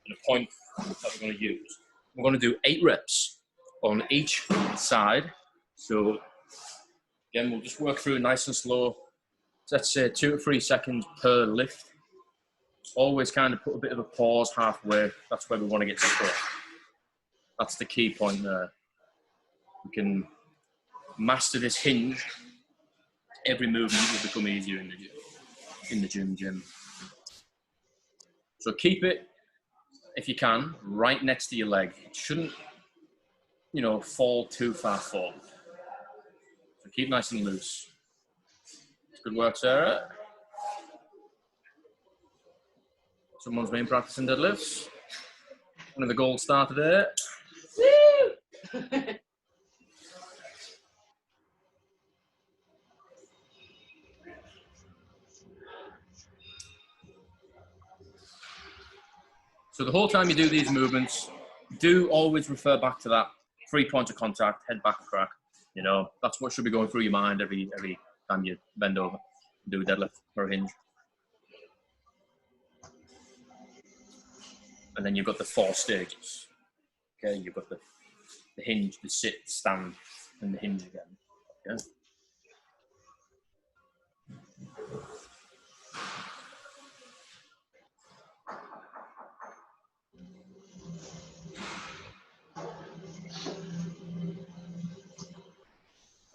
and a point that we're going to use. We're going to do 8 reps on each side. So again, we'll just work through nice and slow. let's say 2 to 3 seconds per lift. Always kind of put a bit of a pause halfway. That's where we want to get to. That's the key point there. We can master this hinge. Every movement will become easier in the gym. So keep it, if you can, right next to your leg. It shouldn't, fall too far forward. So keep nice and loose. Good work, Sarah. Someone's been practicing deadlifts. One of the gold star today. Woo! So the whole time you do these movements, do always refer back to that 3 points of contact, head back crack. That's what should be going through your mind every time you bend over and do a deadlift or a hinge. And then you've got the 4 stages. Okay, you've got the hinge, the sit, stand, and the hinge again. Okay.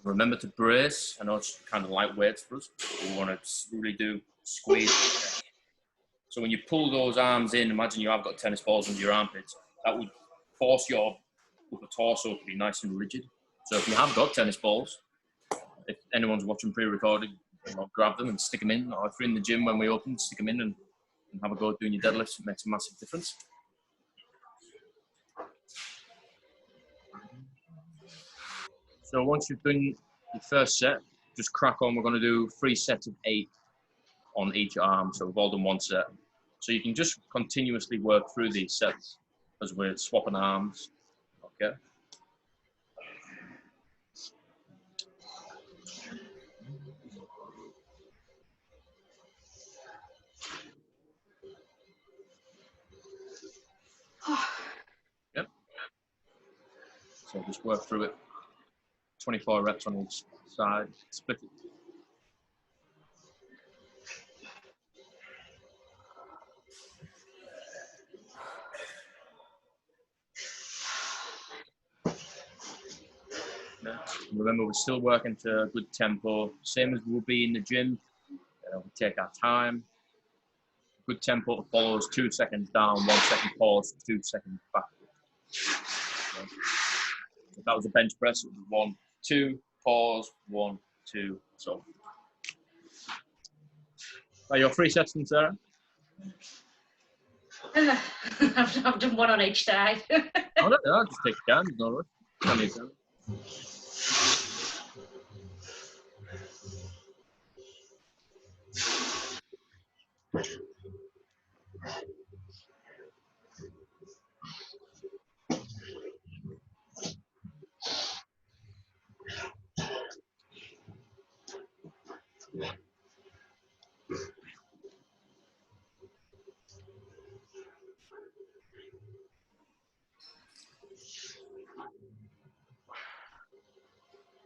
Remember to brace. I know it's kind of light weights for us. We want to really do squeeze. So when you pull those arms in, imagine you have got tennis balls under your armpits. That would force your upper torso to be nice and rigid. So if you have got tennis balls, if anyone's watching pre-recorded, grab them and stick them in. Or if you're in the gym when we open, stick them in and have a go at doing your deadlifts. It makes a massive difference. So once you've done your first set, just crack on. We're going to do 3 sets of 8 on each arm. So we've all done 1 set. So you can just continuously work through these sets as we're swapping arms. Okay. Yep. So just work through it. 24 reps on each side. Split it. Yeah. Remember, we're still working to a good tempo, same as we'll be in the gym. We take our time. Good tempo to follow us: 2 seconds down, 1 second pause, 2 seconds back. Okay. If that was a bench press, it would be 1, 2, pause, 1, 2, so. Are your 3 sets then, Sarah? I've done 1 on each side. Oh, no, just take your time, no rush.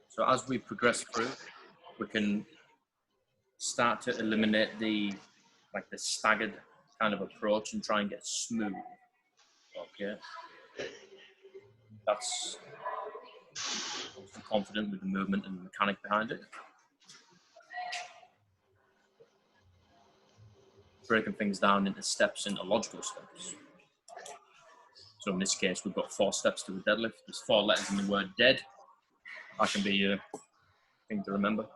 So as we progress through, we can start to eliminate the staggered kind of approach and try and get smooth. Okay. That's confident with the movement and the mechanic behind it. Breaking things down into steps, into logical steps. So in this case, we've got 4 steps to the deadlift. There's 4 letters in the word dead. That can be a thing to remember.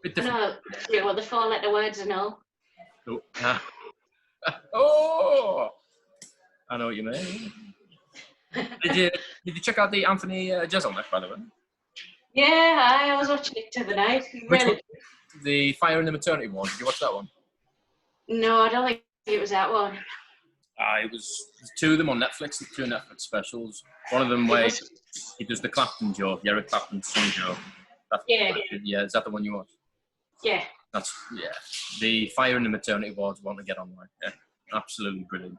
Bit different. No, what the 4-letter words are no. Oh. Oh! I know what you mean. Did you check out the Anthony Jeselnik, by the way? Yeah, I was watching it the other night. Really? The Fire in the Maternity one. Did you watch that one? No, I don't think it was that one. There's 2 of them on Netflix, 2 Netflix specials. One of them where he does the Clapton joke, the Eric Clapton song joke. Yeah, is that the one you watched? Yeah. The Fire in the Maternity wards want to get on like. Yeah, absolutely brilliant.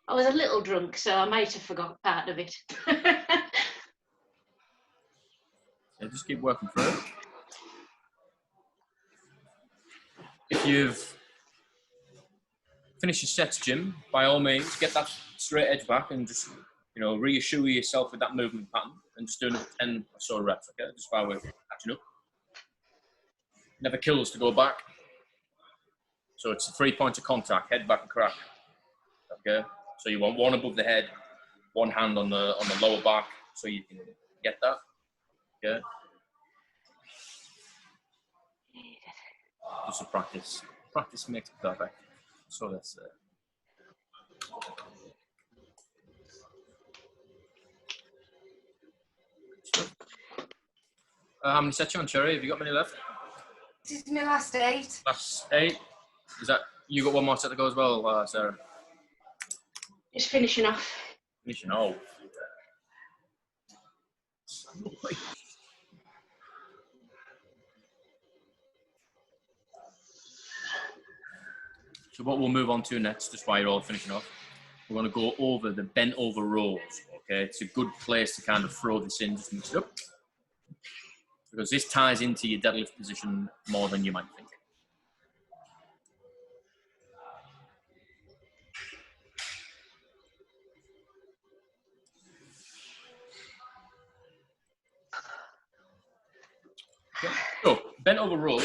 I was a little drunk, so I might have forgot part of it. Yeah, just keep working through it. If you've finished your sets, Jim, by all means, get that straight edge back and just, reassure yourself with that movement pattern and just doing 10 or so reps, okay? Just while we're catching up. Never kills to go back. So it's 3 points of contact, head, back, and crack. Okay? So you want one above the head, one hand on the lower back, so you can get that. Okay? Just a practice. Practice makes perfect. So that's how many sets you on, Cherry? Have you got many left? This is my last 8. Last 8. Is that you got one more set to go as well, Sarah? Just finishing off. Finishing off. So what we'll move on to next, just while you're all finishing off, we're going to go over the bent over rows. Okay, it's a good place to kind of throw this in, just mix it up, because this ties into your deadlift position more than you might think. Okay. So bent over rows,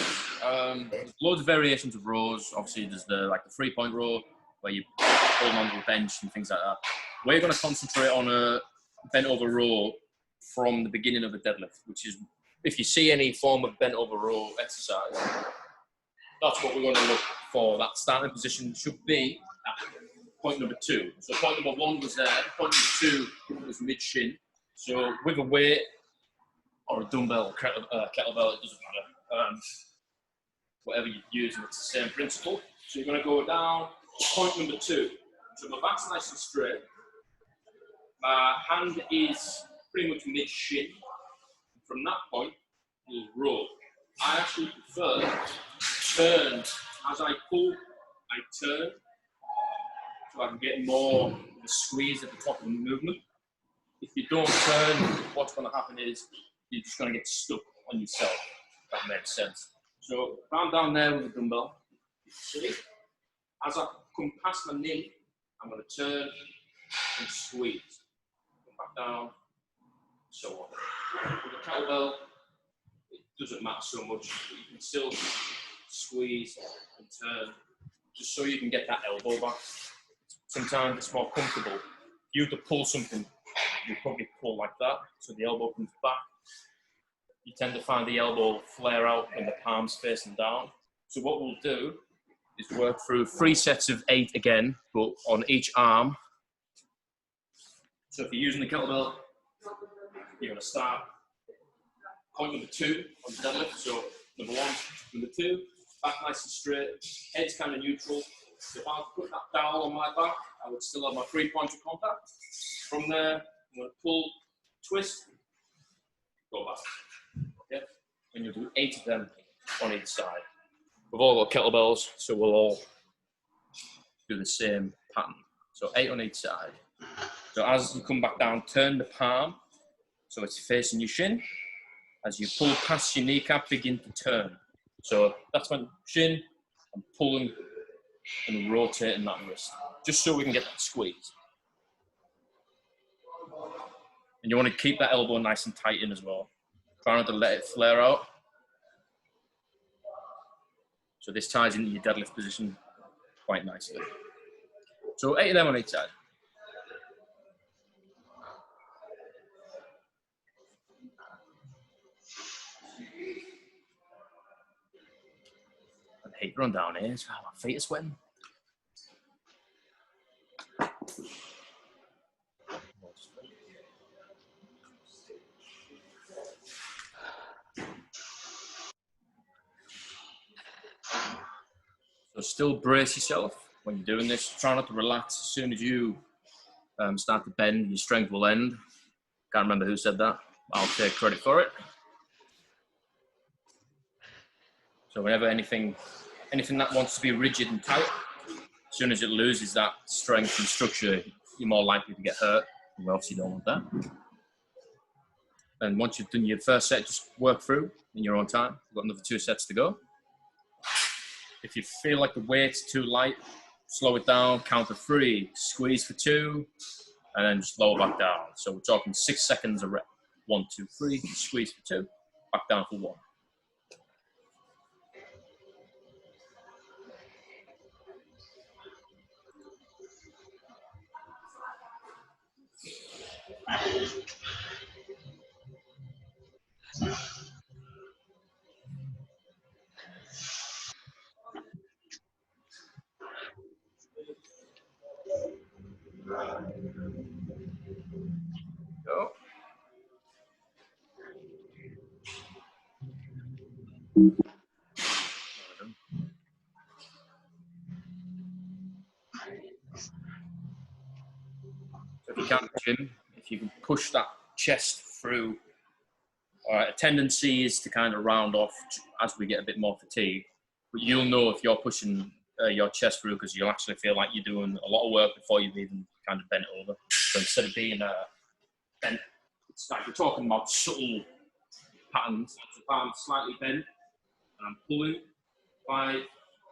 there's loads of variations of rows. Obviously, there's the 3-point row where you hold onto the bench and things like that. We're going to concentrate on a bent over row from the beginning of the deadlift, which is, if you see any form of bent over row exercise, that's what we're going to look for. That starting position should be at point number 2. So point number 1 was there. Point number 2 was mid shin. So with a weight or a dumbbell, kettlebell, it doesn't matter. Whatever you're using, it's the same principle. So you're going to go down to point number 2. So my back's nice and straight. My hand is pretty much mid shin. From that point, you'll roll. I actually prefer turn. As I pull, I turn, so I can get more of the squeeze at the top of the movement. If you don't turn, what's going to happen is you're just going to get stuck on yourself, if that makes sense. So if I'm down there with the dumbbell, see, as I come past my knee, I'm going to turn and squeeze. Come back down, so on. With the kettlebell, it doesn't matter so much, but you can still squeeze and turn, just so you can get that elbow back. Sometimes it's more comfortable. If you have to pull something, you probably pull like that, so the elbow comes back. You tend to find the elbow flare out when the palm's facing down. So what we'll do is work through 3 sets of 8 again, but on each arm. So if you're using the kettlebell, you're going to start point number 2 on the deadlift. So number 1, number 2, back nice and straight, head's kind of neutral. So if I put that dowel on my back, I would still have my 3 points of contact. From there, I'm going to pull, twist, go back. Okay? And you'll do 8 of them on each side. We've all got kettlebells, so we'll all do the same pattern. So 8 on each side. So as you come back down, turn the palm so it's facing your shin. As you pull past your kneecap, begin to turn. So that's my shin, I'm pulling and rotating that wrist, just so we can get that squeeze. And you want to keep that elbow nice and tight in as well. Try not to let it flare out. So this ties into your deadlift position quite nicely. So 8 of them on each side. I hate run down here, so my feet are sweating. So still brace yourself when you're doing this. Try not to relax. As soon as you start to bend, your strength will end. Can't remember who said that. I'll take credit for it. So whenever anything that wants to be rigid and tight, As soon as it loses that strength and structure, you're more likely to get hurt. We obviously don't want that. And once you've done your first set, just work through in your own time. We've got another 2 sets to go. If you feel like the weight's too light, slow it down, count to 3, squeeze for 2, and then just lower back down. So we're talking 6 seconds a rep. 1, 2, 3, squeeze for 2, back down for 1. Go. So if you can, Jim, if you can push that chest through, a tendency is to kind of round off as we get a bit more fatigue. But you'll know if you're pushing your chest through because you'll actually feel like you're doing a lot of work before you've even kind of bent over. So instead of being bent, it's like we're talking about subtle patterns. The palm slightly bent, and I'm pulling. If I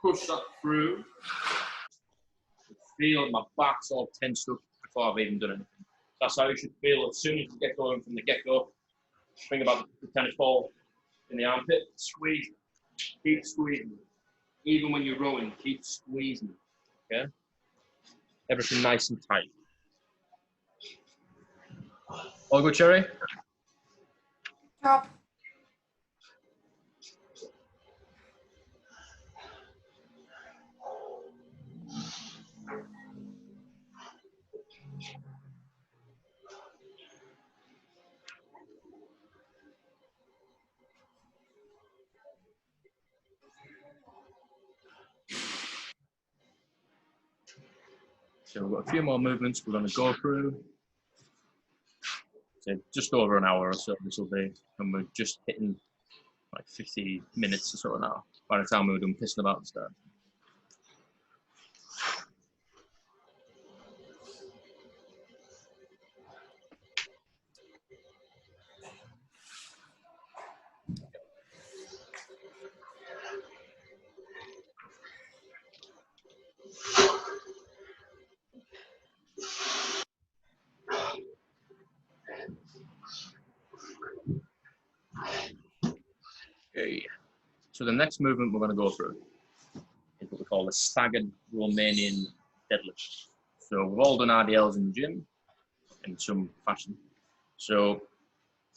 push that through, I feel my back's all tensed up before I've even done anything. That's how you should feel as soon as you get going from the get-go. Think about the tennis ball in the armpit. Squeeze. Keep squeezing. Even when you're rowing, keep squeezing. Okay? Everything nice and tight. All good, Cherry? Top. So we've got a few more movements we're going to go through. So just over an hour or so this will be, and we're just hitting like 50 minutes or so now by the time we were done pissing about and stuff. Okay. So the next movement we're going to go through is what we call a staggered Romanian deadlift. So we've all done RDLs in the gym in some fashion. So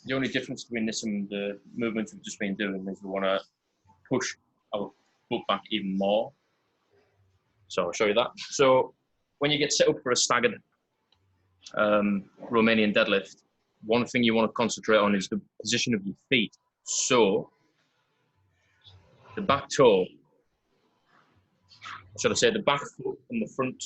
the only difference between this and the movements we've just been doing is we want to push our foot back even more. So I'll show you that. So when you get set up for a staggered Romanian deadlift, one thing you want to concentrate on is the position of your feet. So the back toe, should I say the back foot and the front,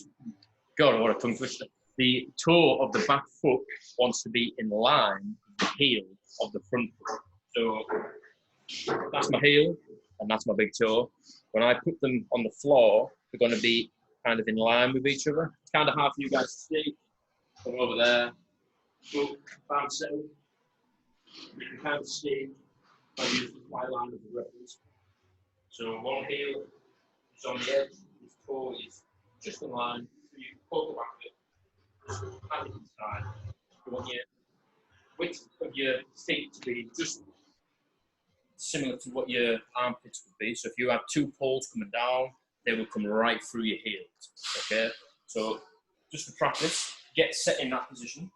God, what a tongue twister. The toe of the back foot wants to be in line with the heel of the front foot. So that's my heel and that's my big toe. When I put them on the floor, they're going to be kind of in line with each other. It's kind of hard for you guys to see. Come over there, go, bounce out. You can kind of see if I use the fly line as a reference. So one heel is on the edge, his toe is just in line, so you can pull the back of it, just hand it inside. You want your width of your feet to be just similar to what your armpits would be. So if you have 2 poles coming down, they will come right through your heels. Okay? So just for practice, get set in that position.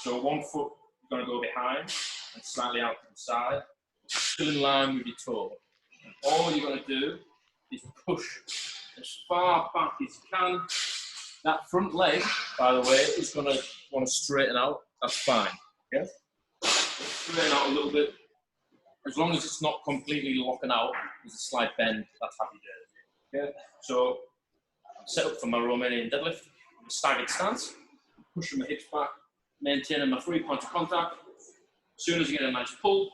So one foot is going to go behind and slightly out to the side, still in line with your toe. And all you're going to do is push as far back as you can. That front leg, by the way, is going to want to straighten out. That's fine. Okay? Straighten out a little bit. As long as it's not completely locking out, there's a slight bend, that's happy days. Okay? So I'm set up for my Romanian deadlift. I'm staggered stance, pushing my hips back, maintaining my 3 points of contact. As soon as you get a nice pull,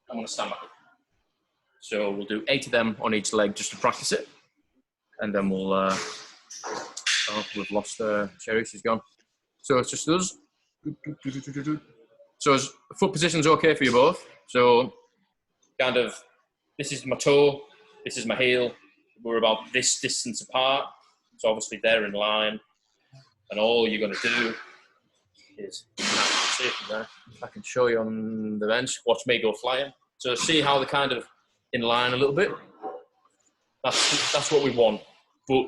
I'm going to stand back up. So we'll do 8 of them on each leg just to practice it. And then we'll Oh, we've lost Sherry. She's gone. So it's just us. So foot position's okay for you both. So kind of, this is my toe, this is my heel. We're about this distance apart. So obviously they're in line. And all you're going to do is, see if I can show you on the bench. Watch me go flying. So see how they're kind of in line a little bit. That's what we want. But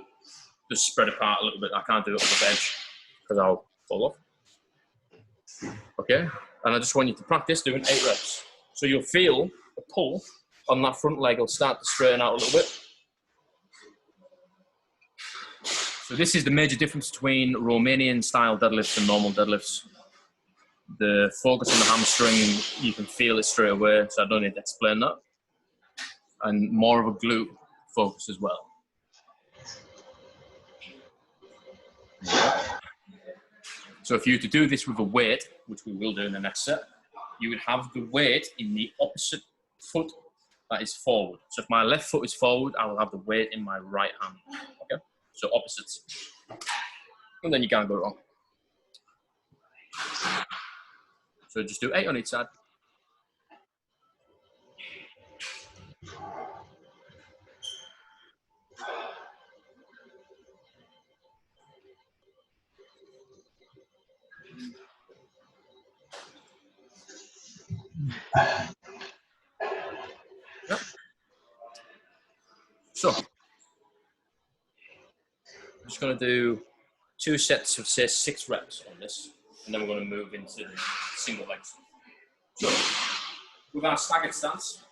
just spread apart a little bit. I can't do it on the bench because I'll fall off. Okay, and I just want you to practice doing 8 reps. So you'll feel the pull on that front leg will start to straighten out a little bit. So this is the major difference between Romanian style deadlifts and normal deadlifts. The focus on the hamstring, you can feel it straight away, so I don't need to explain that. And more of a glute focus as well. So if you were to do this with a weight, which we will do in the next set, you would have the weight in the opposite foot that is forward. So if my left foot is forward, I will have the weight in my right hand. Okay? So opposites. And then you can't go wrong. So just do 8 on each side. Yep. So, I'm just going to do 2 sets of, say, 6 reps on this, and then we're going to move into single legs. So, with our staggered stance,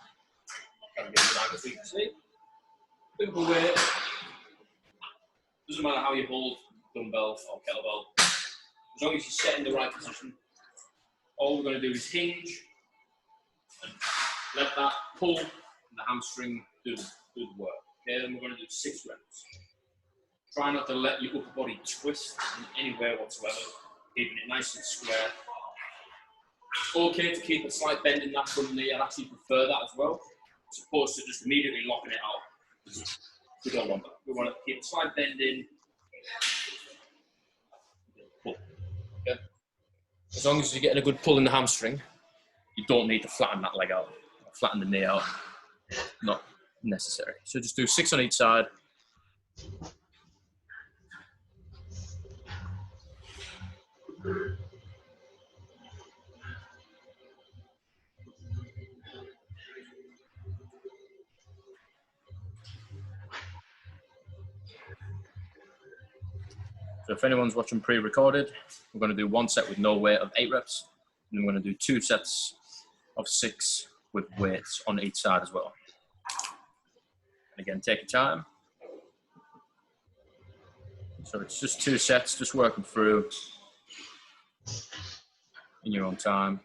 I'm going to get it down so you can see. Simple weight. Doesn't matter how you hold dumbbell or kettlebell, as long as you set in the right position. All we're going to do is hinge and let that pull and the hamstring do the work. Okay, then we're going to do 6 reps. Try not to let your upper body twist in any way whatsoever, keeping it nice and square. Okay to keep a slight bend in that front knee. I'd actually prefer that as well, as opposed to just immediately locking it out. We don't want that. We want to keep a slight bend in. Pull. Okay. As long as you're getting a good pull in the hamstring, you don't need to flatten that leg out, flatten the knee out. Not necessary. So just do 6 on each side. So if anyone's watching pre-recorded, we're going to do 1 set with no weight of 8 reps, and then we're going to do 2 sets of 6 with weights on each side as well. And again, take your time. So it's just 2 sets, just working through in your own time.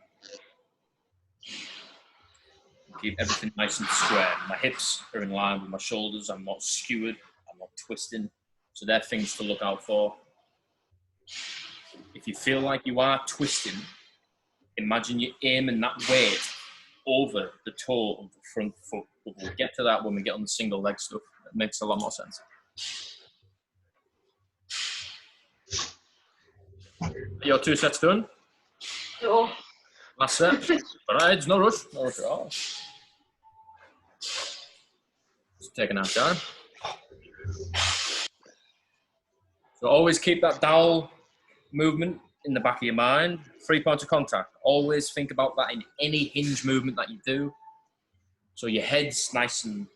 Keep everything nice and square. My hips are in line with my shoulders. I'm not skewered. I'm not twisting. So they're things to look out for. If you feel like you are twisting, imagine you're aiming that weight over the toe of the front foot. But we'll get to that when we get on the single leg stuff. That makes a lot more sense. Your 2 sets done? Oh. Last set. All right, there's no rush. No rush at all. Just taking our time. So always keep that dowel movement in the back of your mind. 3 points of contact. Always think about that in any hinge movement that you do. So your head's nice and,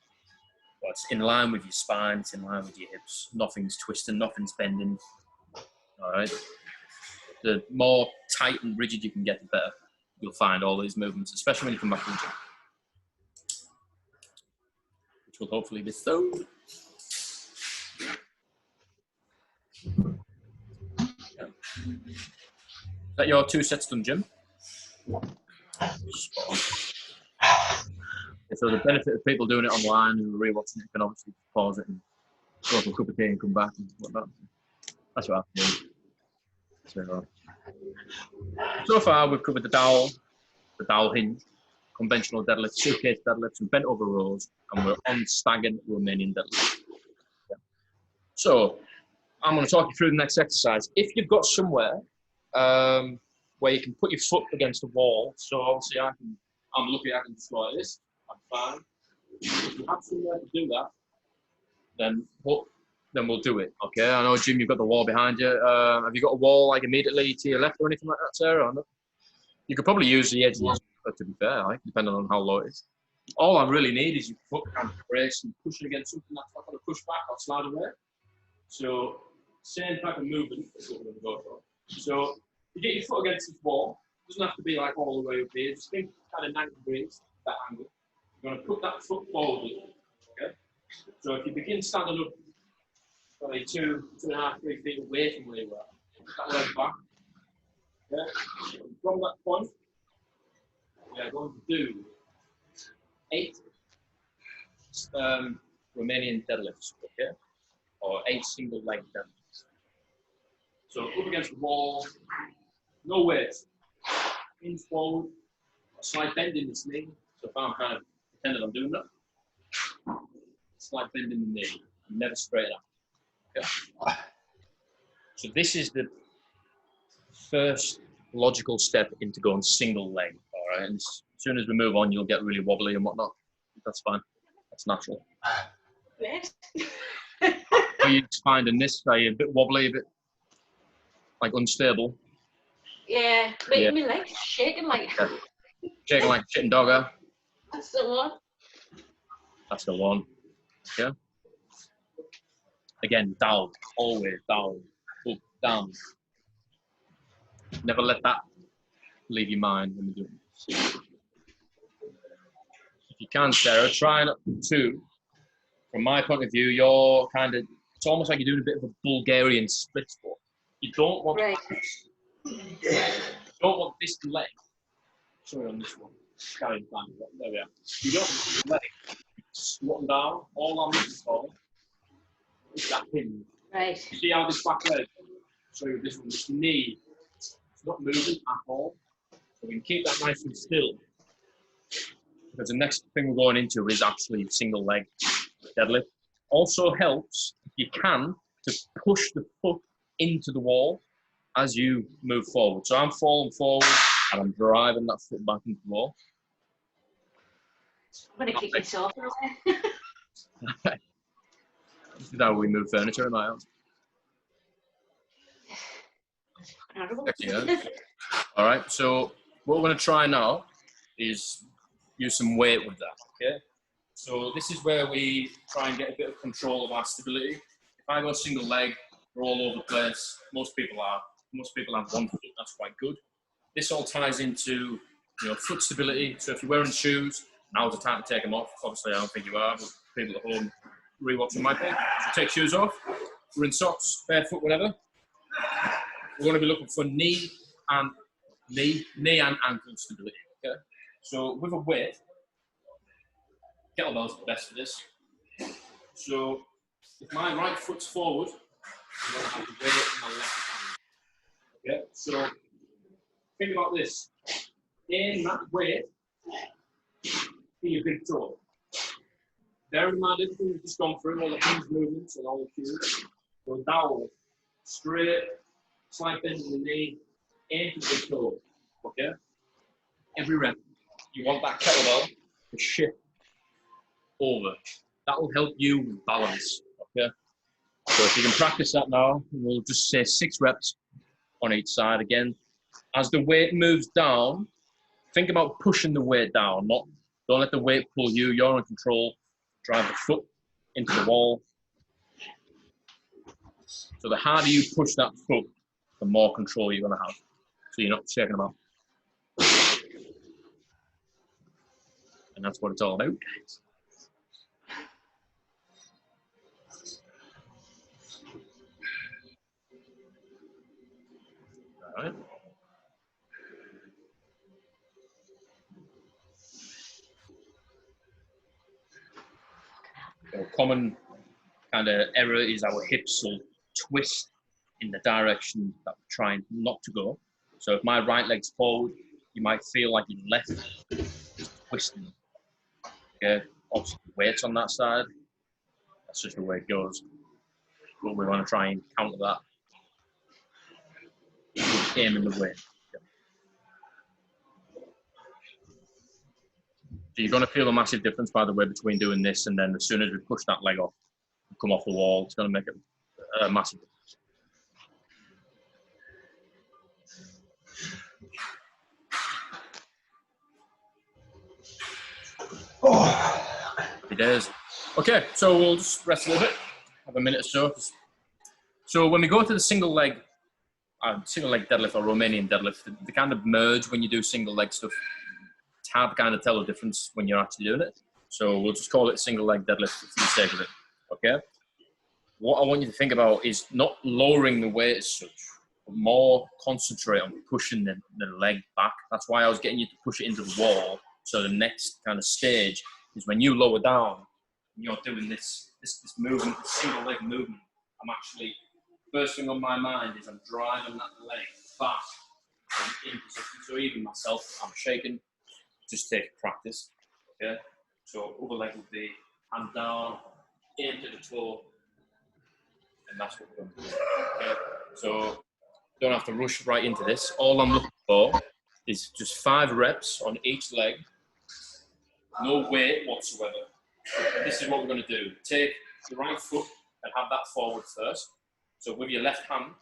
well, it's in line with your spine. It's in line with your hips. Nothing's twisting. Nothing's bending. All right. The more tight and rigid you can get, the better you'll find all these movements, especially when you come back from the gym, which will hopefully be so. Yeah. Is that your 2 sets done, Jim? So the benefit of people doing it online and rewatching it, you can obviously pause it and go for a cup of tea and come back and whatnot. That's what I do. So far, we've covered the dowel hinge, conventional deadlift, suitcase deadlifts, and bent over rows, and we're on staggered Romanian deadlift. Yeah. So, I'm going to talk you through the next exercise. If you've got somewhere where you can put your foot against the wall, so obviously I'm lucky I can just go like this, I'm fine. If you have somewhere to do that, then we'll do it, okay? I know, Jim, you've got the wall behind you. Have you got a wall like immediately to your left or anything like that, Sarah? Or not? You could probably use the edge, to be fair, like, depending on how low it is. All I really need is your foot kind of brace and push it against something that's not going to push back or slide away. So, same type of movement is what we're going to go for. So, you get your foot against this wall. It doesn't have to be like all the way up here. Just think kind of 90 degrees, that angle. You're going to put that foot forward, okay? So, if you begin standing up, probably 2.5, 3 feet away from where you are, put that leg back. Okay? From that point, we are going to do 8 Romanian deadlifts, okay? Or 8 single leg deadlifts. So up against the wall, no weight. Hinge forward, a slight bend in this knee. So if I'm kind of pretending I'm doing that, slight bend in the knee, never straight up. Okay? So this is the first logical step into going single leg. All right, and as soon as we move on, you'll get really wobbly and whatnot. That's fine. That's natural. Yes. Are you finding this? Are you a bit wobbly, a bit like unstable? Yeah, Yeah. my legs shaking like. Yeah. Shaking like a shitting dog, huh? That's the one. That's the one. Yeah. Again, down, always down, up, down. Never let that leave your mind when you're doing this. If you can, Sarah, try not to. From my point of view, you're kind of, it's almost like you're doing a bit of a Bulgarian split squat. You don't want, Right. this leg. Sorry, on this one. There we are. You don't want this leg squatting down, all on this fall. It's that hinge. Right. You see how this back leg, so this knee, it's not moving at all. So we can keep that nice and still. Because the next thing we're going into is actually single leg deadlift. Also helps, if you can, to push the foot into the wall as you move forward. So I'm falling forward and I'm driving that foot back into the wall. I'm going to kick myself away. This is how we move furniture in my house. Yeah. All right, so what we're going to try now is use some weight with that, okay? So this is where we try and get a bit of control of our stability. If I go single leg, we're all over the place. Most people have one foot, that's quite good. This all ties into, foot stability. So if you're wearing shoes, now's the time to take them off. Obviously, I don't think you are, but people at home rewatching my page. So take shoes off. We're in socks, barefoot, whatever. We're going to be looking for knee and ankle stability. Okay. So with a weight, kettlebell's the best for this. So if my right foot's forward, I'm going to have the weight in my left hand. Okay. So think about this. In that weight, in your big toe. Bear in mind everything we've just gone through, all the hinge movements and all the cues. So down, straight, slight bend in the knee, aim for the big toe. Okay? Every rep, you want that kettlebell to shift over. That will help you with balance. Okay? So if you can practice that now, we'll just say 6 reps on each side again. As the weight moves down, think about pushing the weight down, don't let the weight pull you. You're in control. Drive the foot into the wall. So the harder you push that foot, the more control you're going to have. So you're not shaking them out. And that's what it's all about. All right. So common kind of error is our hips will twist in the direction that we're trying not to go. So if my right leg's forward, you might feel like your left is twisting. Okay, obviously weight's on that side. That's just the way it goes. but we want to try and counter that. Aim in the weight. So you're going to feel a massive difference, by the way, between doing this and then as soon as we push that leg off, come off the wall, it's going to make a massive difference. Happy days. Okay, so we'll just rest a little bit, have a minute or so. So when we go to the single leg deadlift or Romanian deadlift, they kind of merge when you do single leg stuff. It's hard to kind of tell the difference when you're actually doing it. So we'll just call it single leg deadlift for the sake of it, okay? What I want you to think about is not lowering the weight as such, but more concentrate on pushing the leg back. That's why I was getting you to push it into the wall. So the next kind of stage is when you lower down, and you're doing this movement, this single leg movement. I'm actually, first thing on my mind is I'm driving that leg back in position. So even myself, I'm shaking, just take practice, okay? So other leg would be hand down, aim to the toe, and that's what we're going to do, okay? So don't have to rush right into this. All I'm looking for is just 5 reps on each leg, no weight whatsoever. This is what we're going to do. Take the right foot and have that forward first. So with your left hand,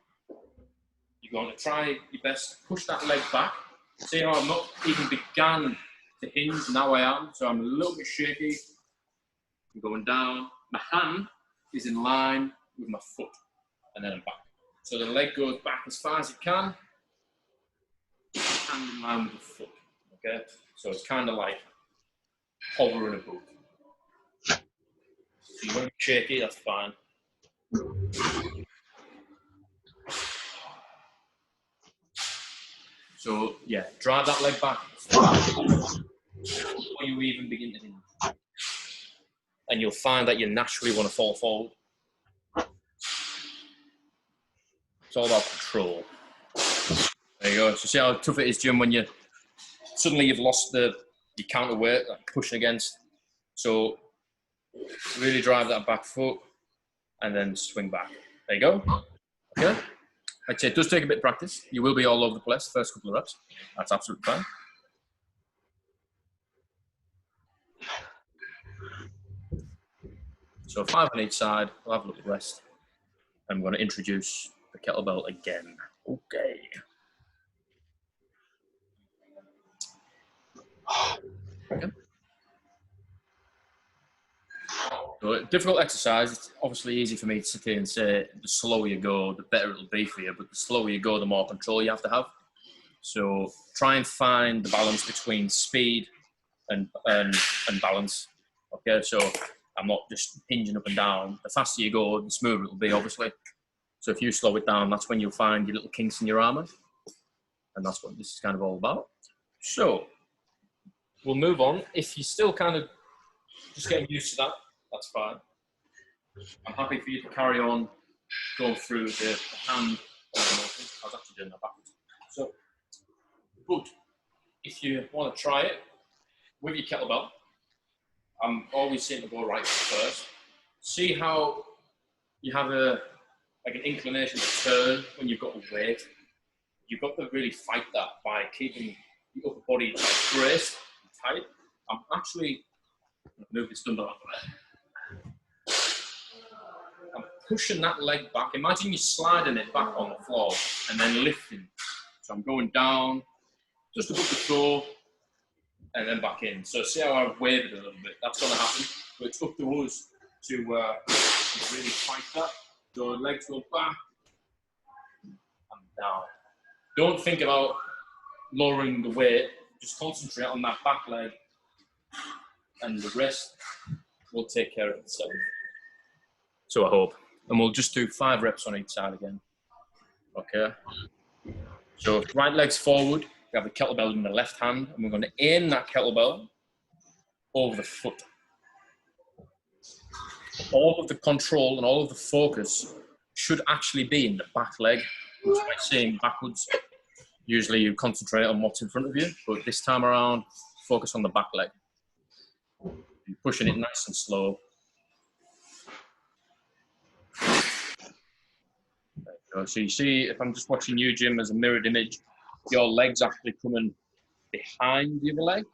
you're going to try your best to push that leg back. See how I've not even began to hinge, now I am. So I'm a little bit shaky. I'm going down. My hand is in line with my foot, and then I'm back. So the leg goes back as far as it can, hand in line with the foot, okay? So it's kind of like hovering a boat. So you want to be shaky, that's fine. So yeah, drive that leg back before you even begin to hinge. And you'll find that you naturally want to fall forward. It's all about control. There you go. So see how tough it is, Jim, when you've lost your counter weight, like pushing against. So really drive that back foot and then swing back. There you go. Okay. I'd say it does take a bit of practice. You will be all over the place the first couple of reps. That's absolutely fine. So 5 on each side. We'll have a little rest. I'm going to introduce the kettlebell again. Okay. Okay. So a difficult exercise. It's obviously easy for me to sit here and say the slower you go, the better it'll be for you. But the slower you go, the more control you have to have. So try and find the balance between speed and balance. Okay, so I'm not just hinging up and down. The faster you go, the smoother it'll be, obviously. So if you slow it down, that's when you'll find your little kinks in your armour. And that's what this is kind of all about. So we'll move on. If you're still kind of just getting used to that, that's fine. I'm happy for you to carry on going through the hand. I was actually doing that backwards. So, but if you want to try it with your kettlebell, I'm always saying to go right first. See how you have an inclination to turn when you've got a weight. You've got to really fight that by keeping your upper body braced and tight. I'm actually move this dumbbell out of there. I'm pushing that leg back. Imagine you're sliding it back on the floor and then lifting. So I'm going down, just above the toe, and then back in. So see how I've waved it a little bit. That's going to happen. But it's up to us to really fight that. So legs go back and down. Don't think about lowering the weight. Just concentrate on that back leg, and the rest will take care of itself. So I hope. And we'll just do 5 reps on each side again. Okay. So right leg's forward. We have the kettlebell in the left hand, and we're going to aim that kettlebell over the foot. All of the control and all of the focus should actually be in the back leg, which might seem backwards. Usually you concentrate on what's in front of you, but this time around, focus on the back leg. You're pushing it nice and slow. So you see, if I'm just watching you, Jim, as a mirrored image, your leg's actually coming behind the other leg.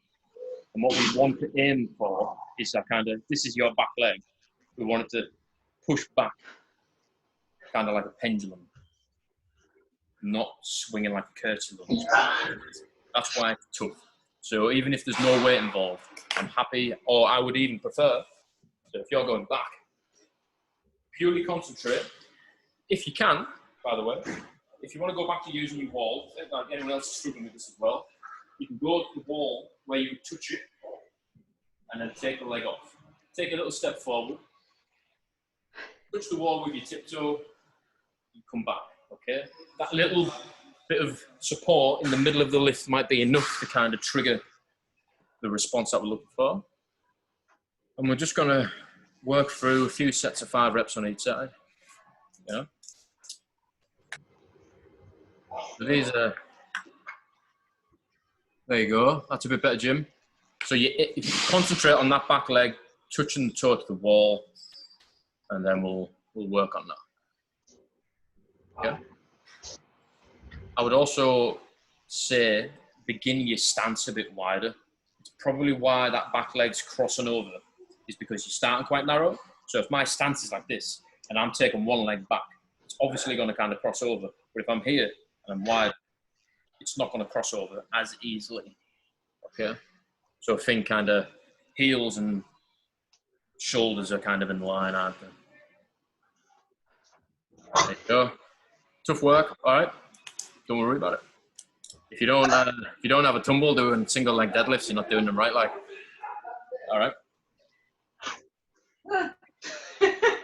And what we want to aim for is that kind of, this is your back leg. We want it to push back, kind of like a pendulum, not swinging like a curtsy lunge. That's why it's tough. So even if there's no weight involved, I'm happy, or I would even prefer, so if you're going back, purely concentrate. If you can, by the way, if you want to go back to using your wall, like anyone else is struggling with this as well, you can go to the wall where you touch it and then take the leg off. Take a little step forward, touch the wall with your tiptoe, and come back, okay? That little bit of support in the middle of the lift might be enough to kind of trigger the response that we're looking for. And we're just gonna work through a few sets of 5 reps on each side, you know? So these are, there you go, that's a bit better, Jim. So if you concentrate on that back leg, touching the toe to the wall, and then we'll work on that. Okay. I would also say begin your stance a bit wider. It's probably why that back leg's crossing over, is because you're starting quite narrow. So if my stance is like this, and I'm taking one leg back, it's obviously going to kind of cross over. But if I'm here and I'm wide, it's not going to cross over as easily. Okay. So think kind of heels and shoulders are kind of in line, aren't they? There you go. Tough work. All right. Don't worry about it. If you don't have a tumble doing single leg deadlifts, you're not doing them right. Like, all right.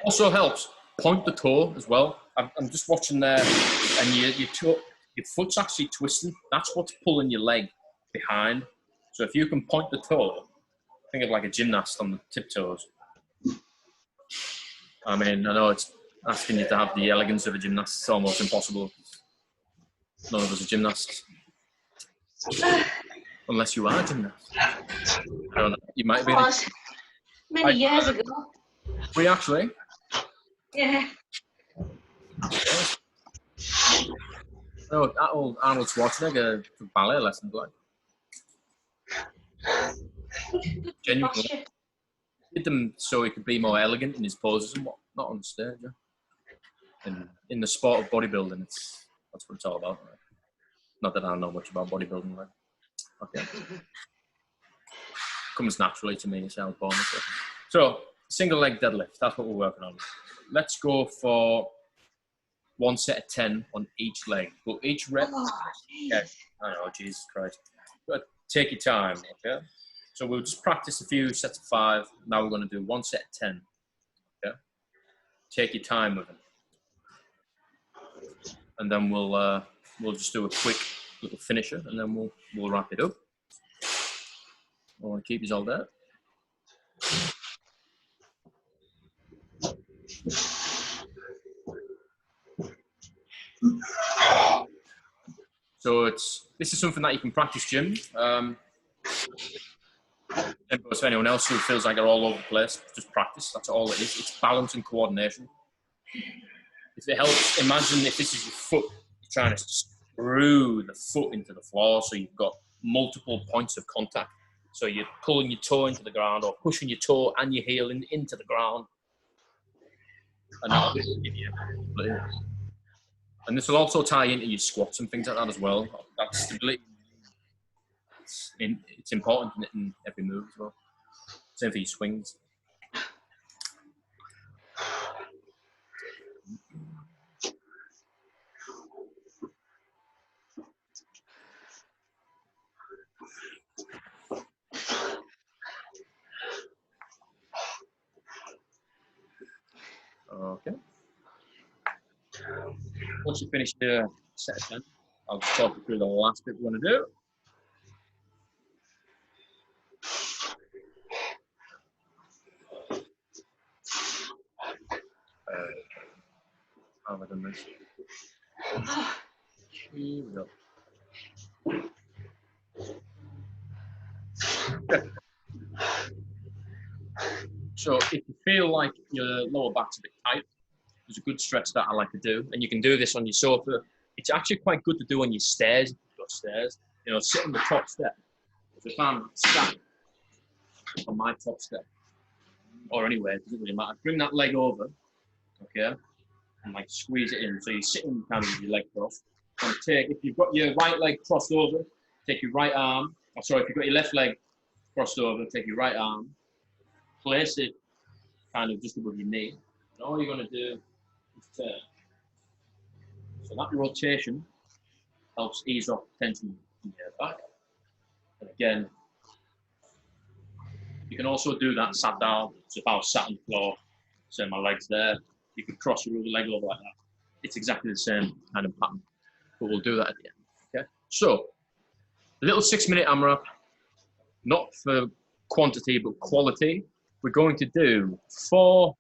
Also helps. Point the toe as well. I'm just watching there, and your foot's actually twisting. That's what's pulling your leg behind. So if you can point the toe, think of like a gymnast on the tiptoes. I mean, I know it's asking you to have the elegance of a gymnast. It's almost impossible. None of us are gymnasts. Unless you are a gymnast. I don't know. You might be. Many years ago. We actually? Yeah. Oh, that old Arnold Schwarzenegger took ballet lessons, like. Genuinely. Did them so he could be more elegant in his poses and what, not on stage. Yeah? And in the sport of bodybuilding, that's what it's all about. Right? Not that I know much about bodybuilding, like. Okay. Comes naturally to me, so born with it. So, single leg deadlift, that's what we're working on. Let's go for 1 set of 10 on each leg. But each rep, yeah, I know, Jesus Christ. But take your time, okay? So we'll just practice a few sets of 5. Now we're going to do 1 set of 10, okay? Take your time with them. And then we'll just do a quick little finisher, and then we'll wrap it up. I want to keep these all there. So this is something that you can practice, Jim. And for anyone else who feels like they're all over the place, just practice. That's all it is. It's balance and coordination. If it helps, imagine if this is your foot, you're trying to screw the foot into the floor, so you've got multiple points of contact. So you're pulling your toe into the ground or pushing your toe and your heel into the ground. And that'll give you. And this will also tie into your squats and things like that as well. That stability, it's important in every move as well. Same for your swings. Okay. Once you finish the set of 10, I'll just talk you through the last bit we're going to do. How have I done this? Here we go. So if you feel like your lower back's a bit tight, is a good stretch that I like to do. And you can do this on your sofa. It's actually quite good to do on your stairs. If you've got stairs, you know, sit on the top step. If I'm sat on my top step or anywhere, it doesn't really matter. Bring that leg over, okay, and like squeeze it in. So you're sitting kind of with your leg crossed. And take, if you've got your right leg crossed over, take your right arm. Oh, sorry, if you've got your left leg crossed over, take your right arm, place it kind of just above your knee. And all you're going to do is turn. So that rotation helps ease off tension in your back. And again, you can also do that sat down. So if I was sat on the floor, so my leg's there, you can cross your other leg over like that. It's exactly the same kind of pattern, but we'll do that at the end. Okay. So a little 6-minute AMRAP, not for quantity but quality. We're going to do 4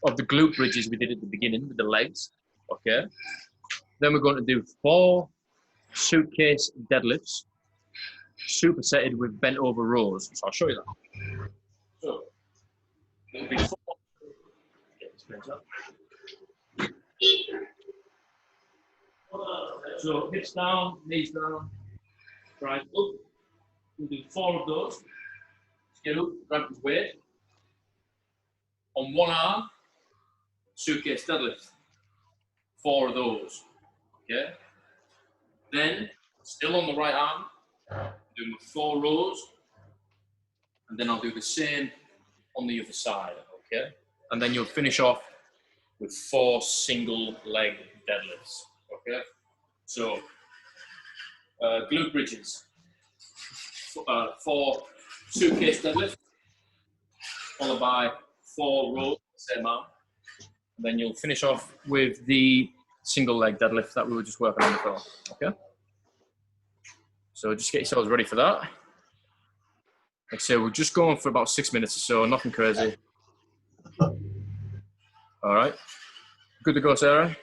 of the glute bridges we did at the beginning with the legs. Okay. Then we're going to do 4 suitcase deadlifts, supersetted with bent over rows. So I'll show you that. So it'll be 4. Get this page up. So hips down, knees down, right up. We'll do 4 of those. Get up, grab his weight. On one arm, suitcase deadlift. 4 of those. Okay. Then, still on the right arm, do my 4 rows. And then I'll do the same on the other side. Okay. And then you'll finish off with 4 single leg deadlifts. Okay. So, glute bridges. 4 suitcase deadlifts, followed by 4 rows, same arm. And then you'll finish off with the single leg deadlift that we were just working on before. Okay. So just get yourselves ready for that. Like I say, we're just going for about 6 minutes or so, nothing crazy. All right. Good to go, Sarah?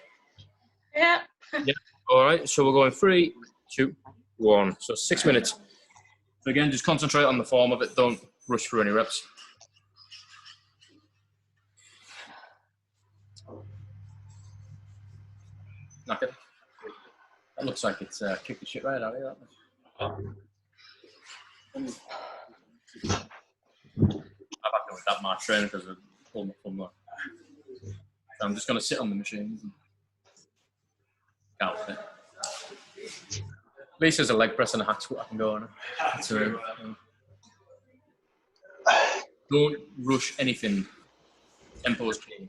Yeah. Yeah. All right. So we're going 3, 2, 1. So 6 minutes. So again, just concentrate on the form of it. Don't rush through any reps. Okay. That looks like it's kicked the shit right out of you. I've had to with that much training because of all my fun work. So I'm just going to sit on the machines and count it. At least there's a leg press and a hack squat I can go on. So, don't rush anything. Tempo is key.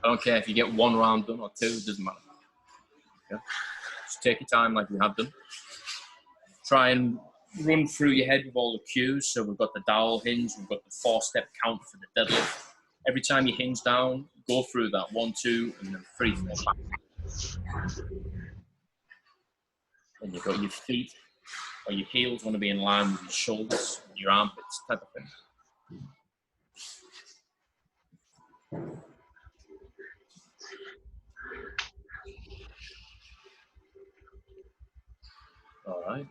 I don't care if you get 1 round done or 2, it doesn't matter. Okay? Just take your time like we have done. Try and run through your head with all the cues. So we've got the dowel hinge, we've got the 4-step count for the deadlift. Every time you hinge down, go through that 1, 2, and then 3, 4 back. And you've got your feet or your heels want to be in line with your shoulders, your armpits, type of thing. All right.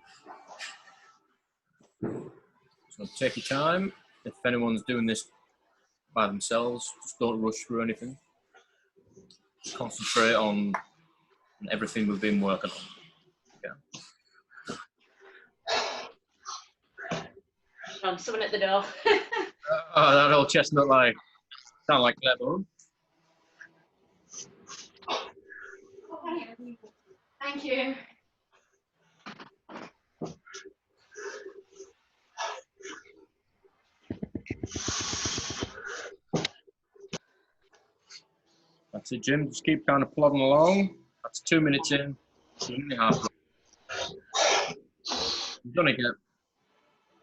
So take your time. If anyone's doing this by themselves, just don't rush through anything. Just concentrate on everything we've been working on. On someone at the door. Oh, that old chestnut like sound like Claire Bowen. Thank you. That's it, Jim. Just keep kind of plodding along. That's 2 minutes in, 2.5. You're gonna get,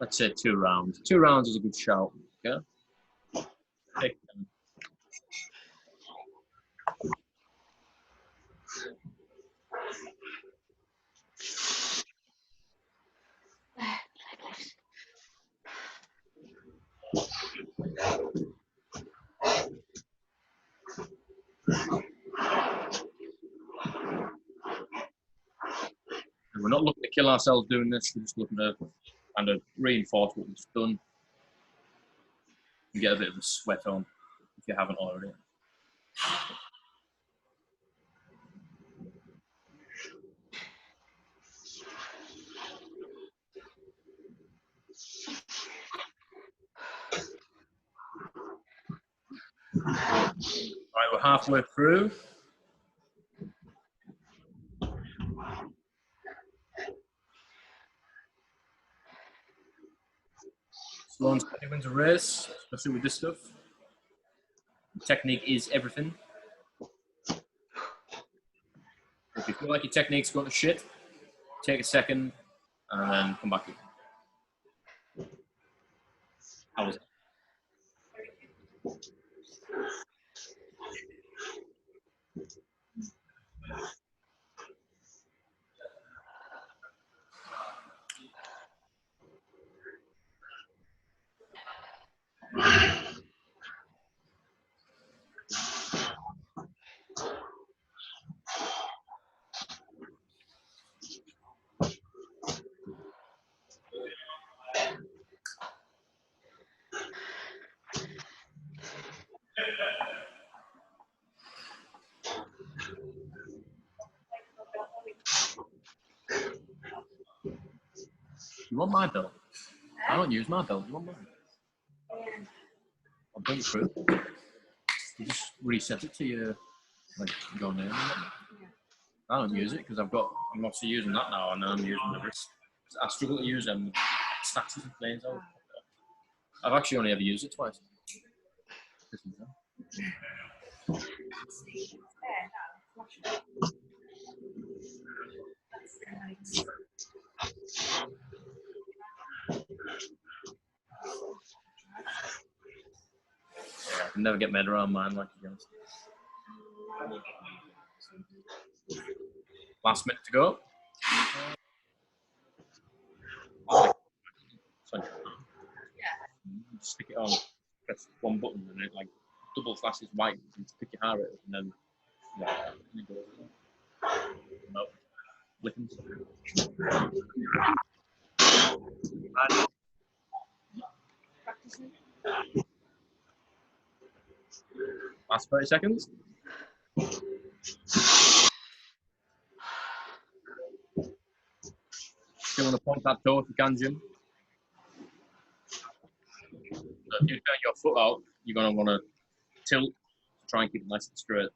let's say, 2 rounds. 2 rounds is a good shout. Okay. Take them. And we're not looking to kill ourselves doing this. We're just looking to kind of reinforce what we've done and get a bit of a sweat on if you haven't already. Right, we're halfway through. Slow and steady wins a race, especially with this stuff. Technique is everything. If you feel like your technique's going to shit, take a second and then come back in. How was it? You want my belt? I don't use my belt. You want mine? I'll bring it through. You just reset it to your name. I don't use it because I'm not using that now, and then I'm using the wrist. I struggle to use them stacks and planes out. I've actually only ever used it twice. I can never get my head around mine, like, to be honest. Last minute to go. Stick it on, press one button, and it like double flashes white. You pick your hair out, and then it goes. No, flicking. Last 30 seconds. You want to point that toe if you can, Jim. So if you turn your foot out, you're going to want to tilt to try and keep it nice and straight.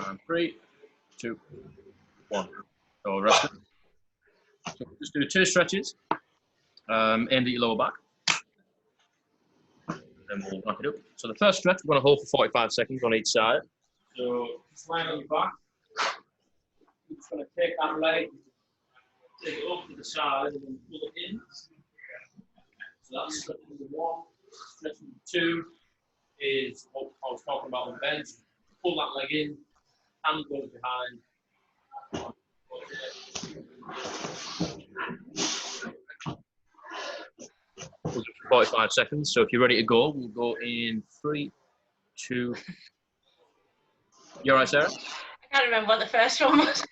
And 3, 2, 1. So rest it. So just do 2 stretches, aimed at your lower back. Then we'll wrap it up. So the first stretch, we're going to hold for 45 seconds on each side. So just lying on your back. You're just going to take that leg, take it up to the side, and then pull it in. So that's stretch number 1. Stretch number 2 is what I was talking about on the bench. Pull that leg in, hand goes behind. 45 seconds. So if you're ready to go, we'll go in 3, 2. You all right, Sarah? I can't remember what the first one was.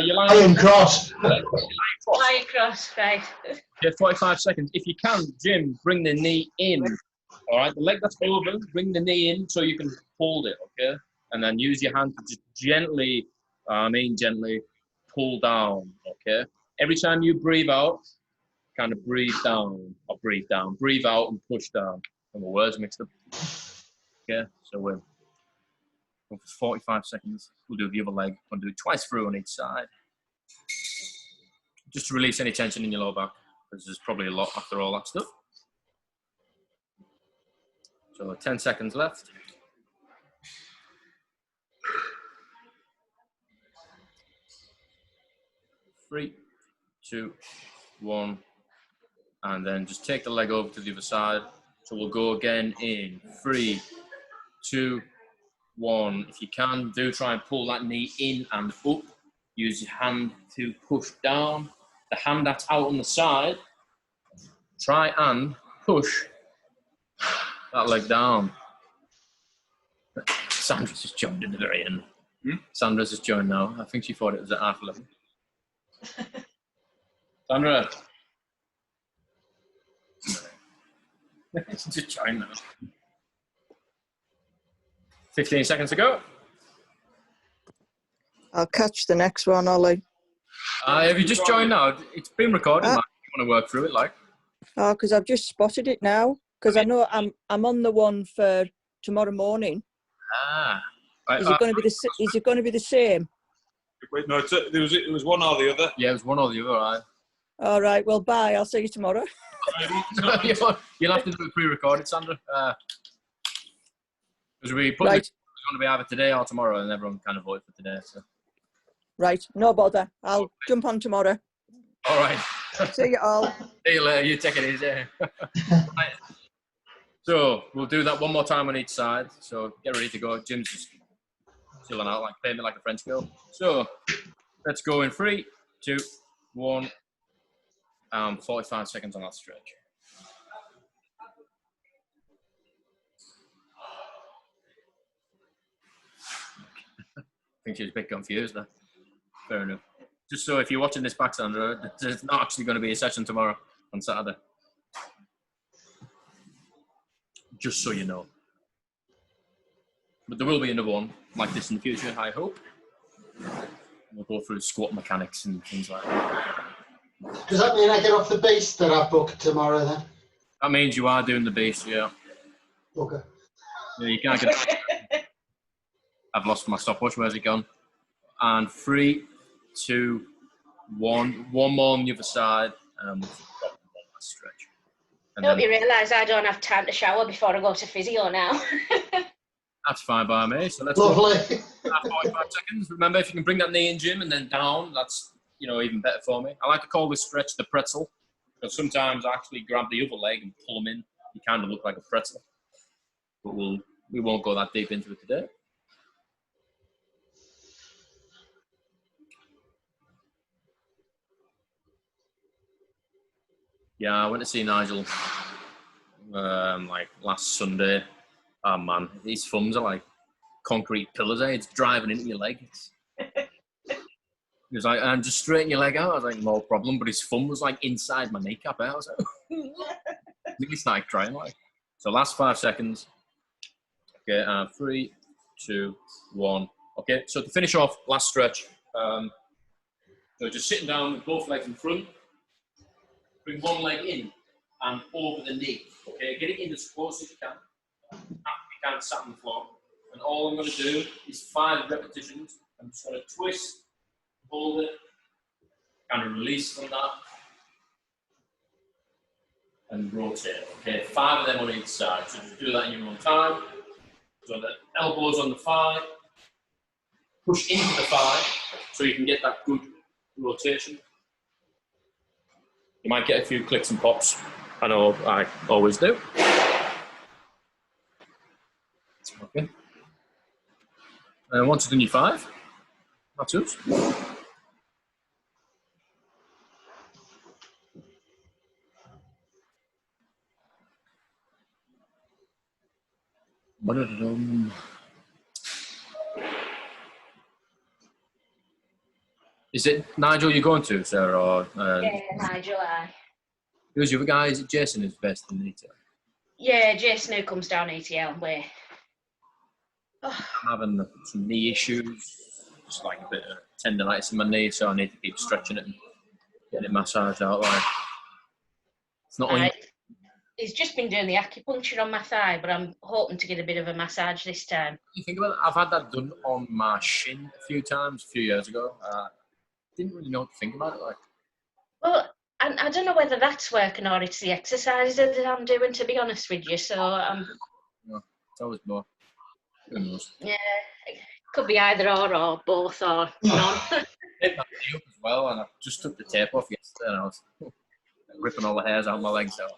You're Lion cross. Lying cross, right. Yeah, 45 seconds. If you can, Jim, bring the knee in. All right, the leg that's over, bring the knee in so you can hold it, okay? And then use your hand to just gently, gently pull down, okay? Every time you breathe out, kind of breathe down or breathe down. Breathe out and push down. And the words mixed up. Okay, so we're going for 45 seconds. We'll do the other leg. We'll do it twice through on each side. Just to release any tension in your lower back, because there's probably a lot after all that stuff. So 10 seconds left. 3, 2, 1. And then just take the leg over to the other side. So we'll go again in 3, 2, 1. If you can, do try and pull that knee in and up. Use your hand to push down. The hand that's out on the side, try and push that leg down. Sandra's just joined in the very end. Sandra's just joined now. I think she thought it was at half 11. Sandra. She's just joined now. 15 seconds to go. I'll catch the next one, Ollie. Have you just joined now? It's been recorded, man. You want to work through it, like? Oh, because I've just spotted it now. Because I know I'm on the one for tomorrow morning. Right, Is it going to be the Is it going to be the same? Wait, no, it was one or the other. Yeah, it was one or the other, right? All right. Well, bye. I'll see you tomorrow. You'll have to do it pre-recorded, Sandra. Because we put Right. it's going to be either today or tomorrow, and everyone kind of voted for today. So. Right. No bother. I'll jump on tomorrow. All right. See you all. See you later. You take it easy. Right. So we'll do that one more time on each side. So get ready to go. Jim's just chilling out, like playing me like a French girl. So let's go in 3, 2, 1. 45 seconds on that stretch. I think she's a bit confused there. Fair enough. Just so if you're watching this back, Sandra, there's not actually going to be a session tomorrow on Saturday. Just so you know. But there will be another one like this in the future, I hope. We'll go through squat mechanics and things like that. Does that mean I get off the beast that I booked tomorrow then? That means you are doing the beast, yeah. Okay. Yeah, you can't get. I've lost my stopwatch. Where's it gone? And 3, 2, 1. One more on the other side, and we'll stretch. And Hope you realise I don't have time to shower before I go to physio now. That's fine by me. So let's Lovely. go 45 seconds. Remember, if you can bring that knee in, Jim, and then down, that's even better for me. I like to call this stretch the pretzel, because sometimes I actually grab the other leg and pull them in. You kind of look like a pretzel. But we won't go that deep into it today. Yeah, I went to see Nigel like last Sunday. Oh man, these thumbs are like concrete pillars. It's driving into your leg. He was like, and just straighten your leg out. I was like, no problem. But his thumb was like inside my kneecap. I was like, he started crying like. So last 5 seconds. Okay, 3, 2, 1. Okay, so to finish off, last stretch. So just sitting down with both legs in front. Bring one leg in and over the knee. Okay, get it in as close as you can. After you can, sat on the floor. And all I'm going to do is 5 repetitions. I'm just going to twist, hold it, kind of release from that, and rotate. Okay, 5 of them on each side. So just do that in your own time. So the elbows on the thigh, push into the thigh, so you can get that good rotation. You might get a few clicks and pops. I know I always do. Okay. And once you've done your 5, that's us. Is it Nigel you're going to, Sarah? Or, Yeah, Nigel, aye. who's the other guy? Is it Jason who's based in ETL? Yeah, Jason who comes down ATL way. I'm having some knee issues, just like a bit of tendonitis in my knee, so I need to keep stretching it and getting it massaged out. Like it's not. He's just been doing the acupuncture on my thigh, but I'm hoping to get a bit of a massage this time. You think about it, I've had that done on my shin a few times, a few years ago. Didn't really know what to think about it. Like, Well, I don't know whether that's working or it's the exercises that I'm doing, to be honest with you. So it's always more. Who knows? yeah, it could be either or both or none. Hit my knee up as well, and I just took the tape off yesterday, and I was ripping all the hairs out of my legs out.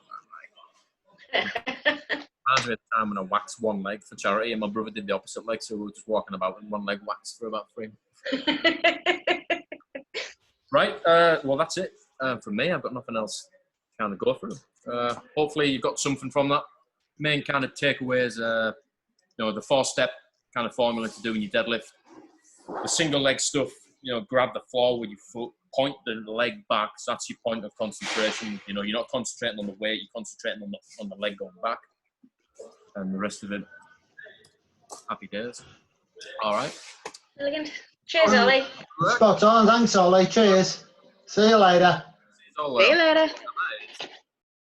Reminds me of the time when I waxed one leg for charity, and my brother did the opposite leg, so we were just walking about with one leg waxed for about 3 months. Right, well, that's it from me. I've got nothing else to kind of go through. Hopefully, you've got something from that. Main kind of takeaways, the 4-step kind of formula to do in your deadlift. The single leg stuff, grab the floor with your foot, point the leg back. So that's your point of concentration. You're not concentrating on the weight, you're concentrating on the leg going back. And the rest of it, happy days. All right. Brilliant. Cheers, Ollie. Spot on. Thanks, Ollie. Cheers. See you later. It's all See you later. Bye.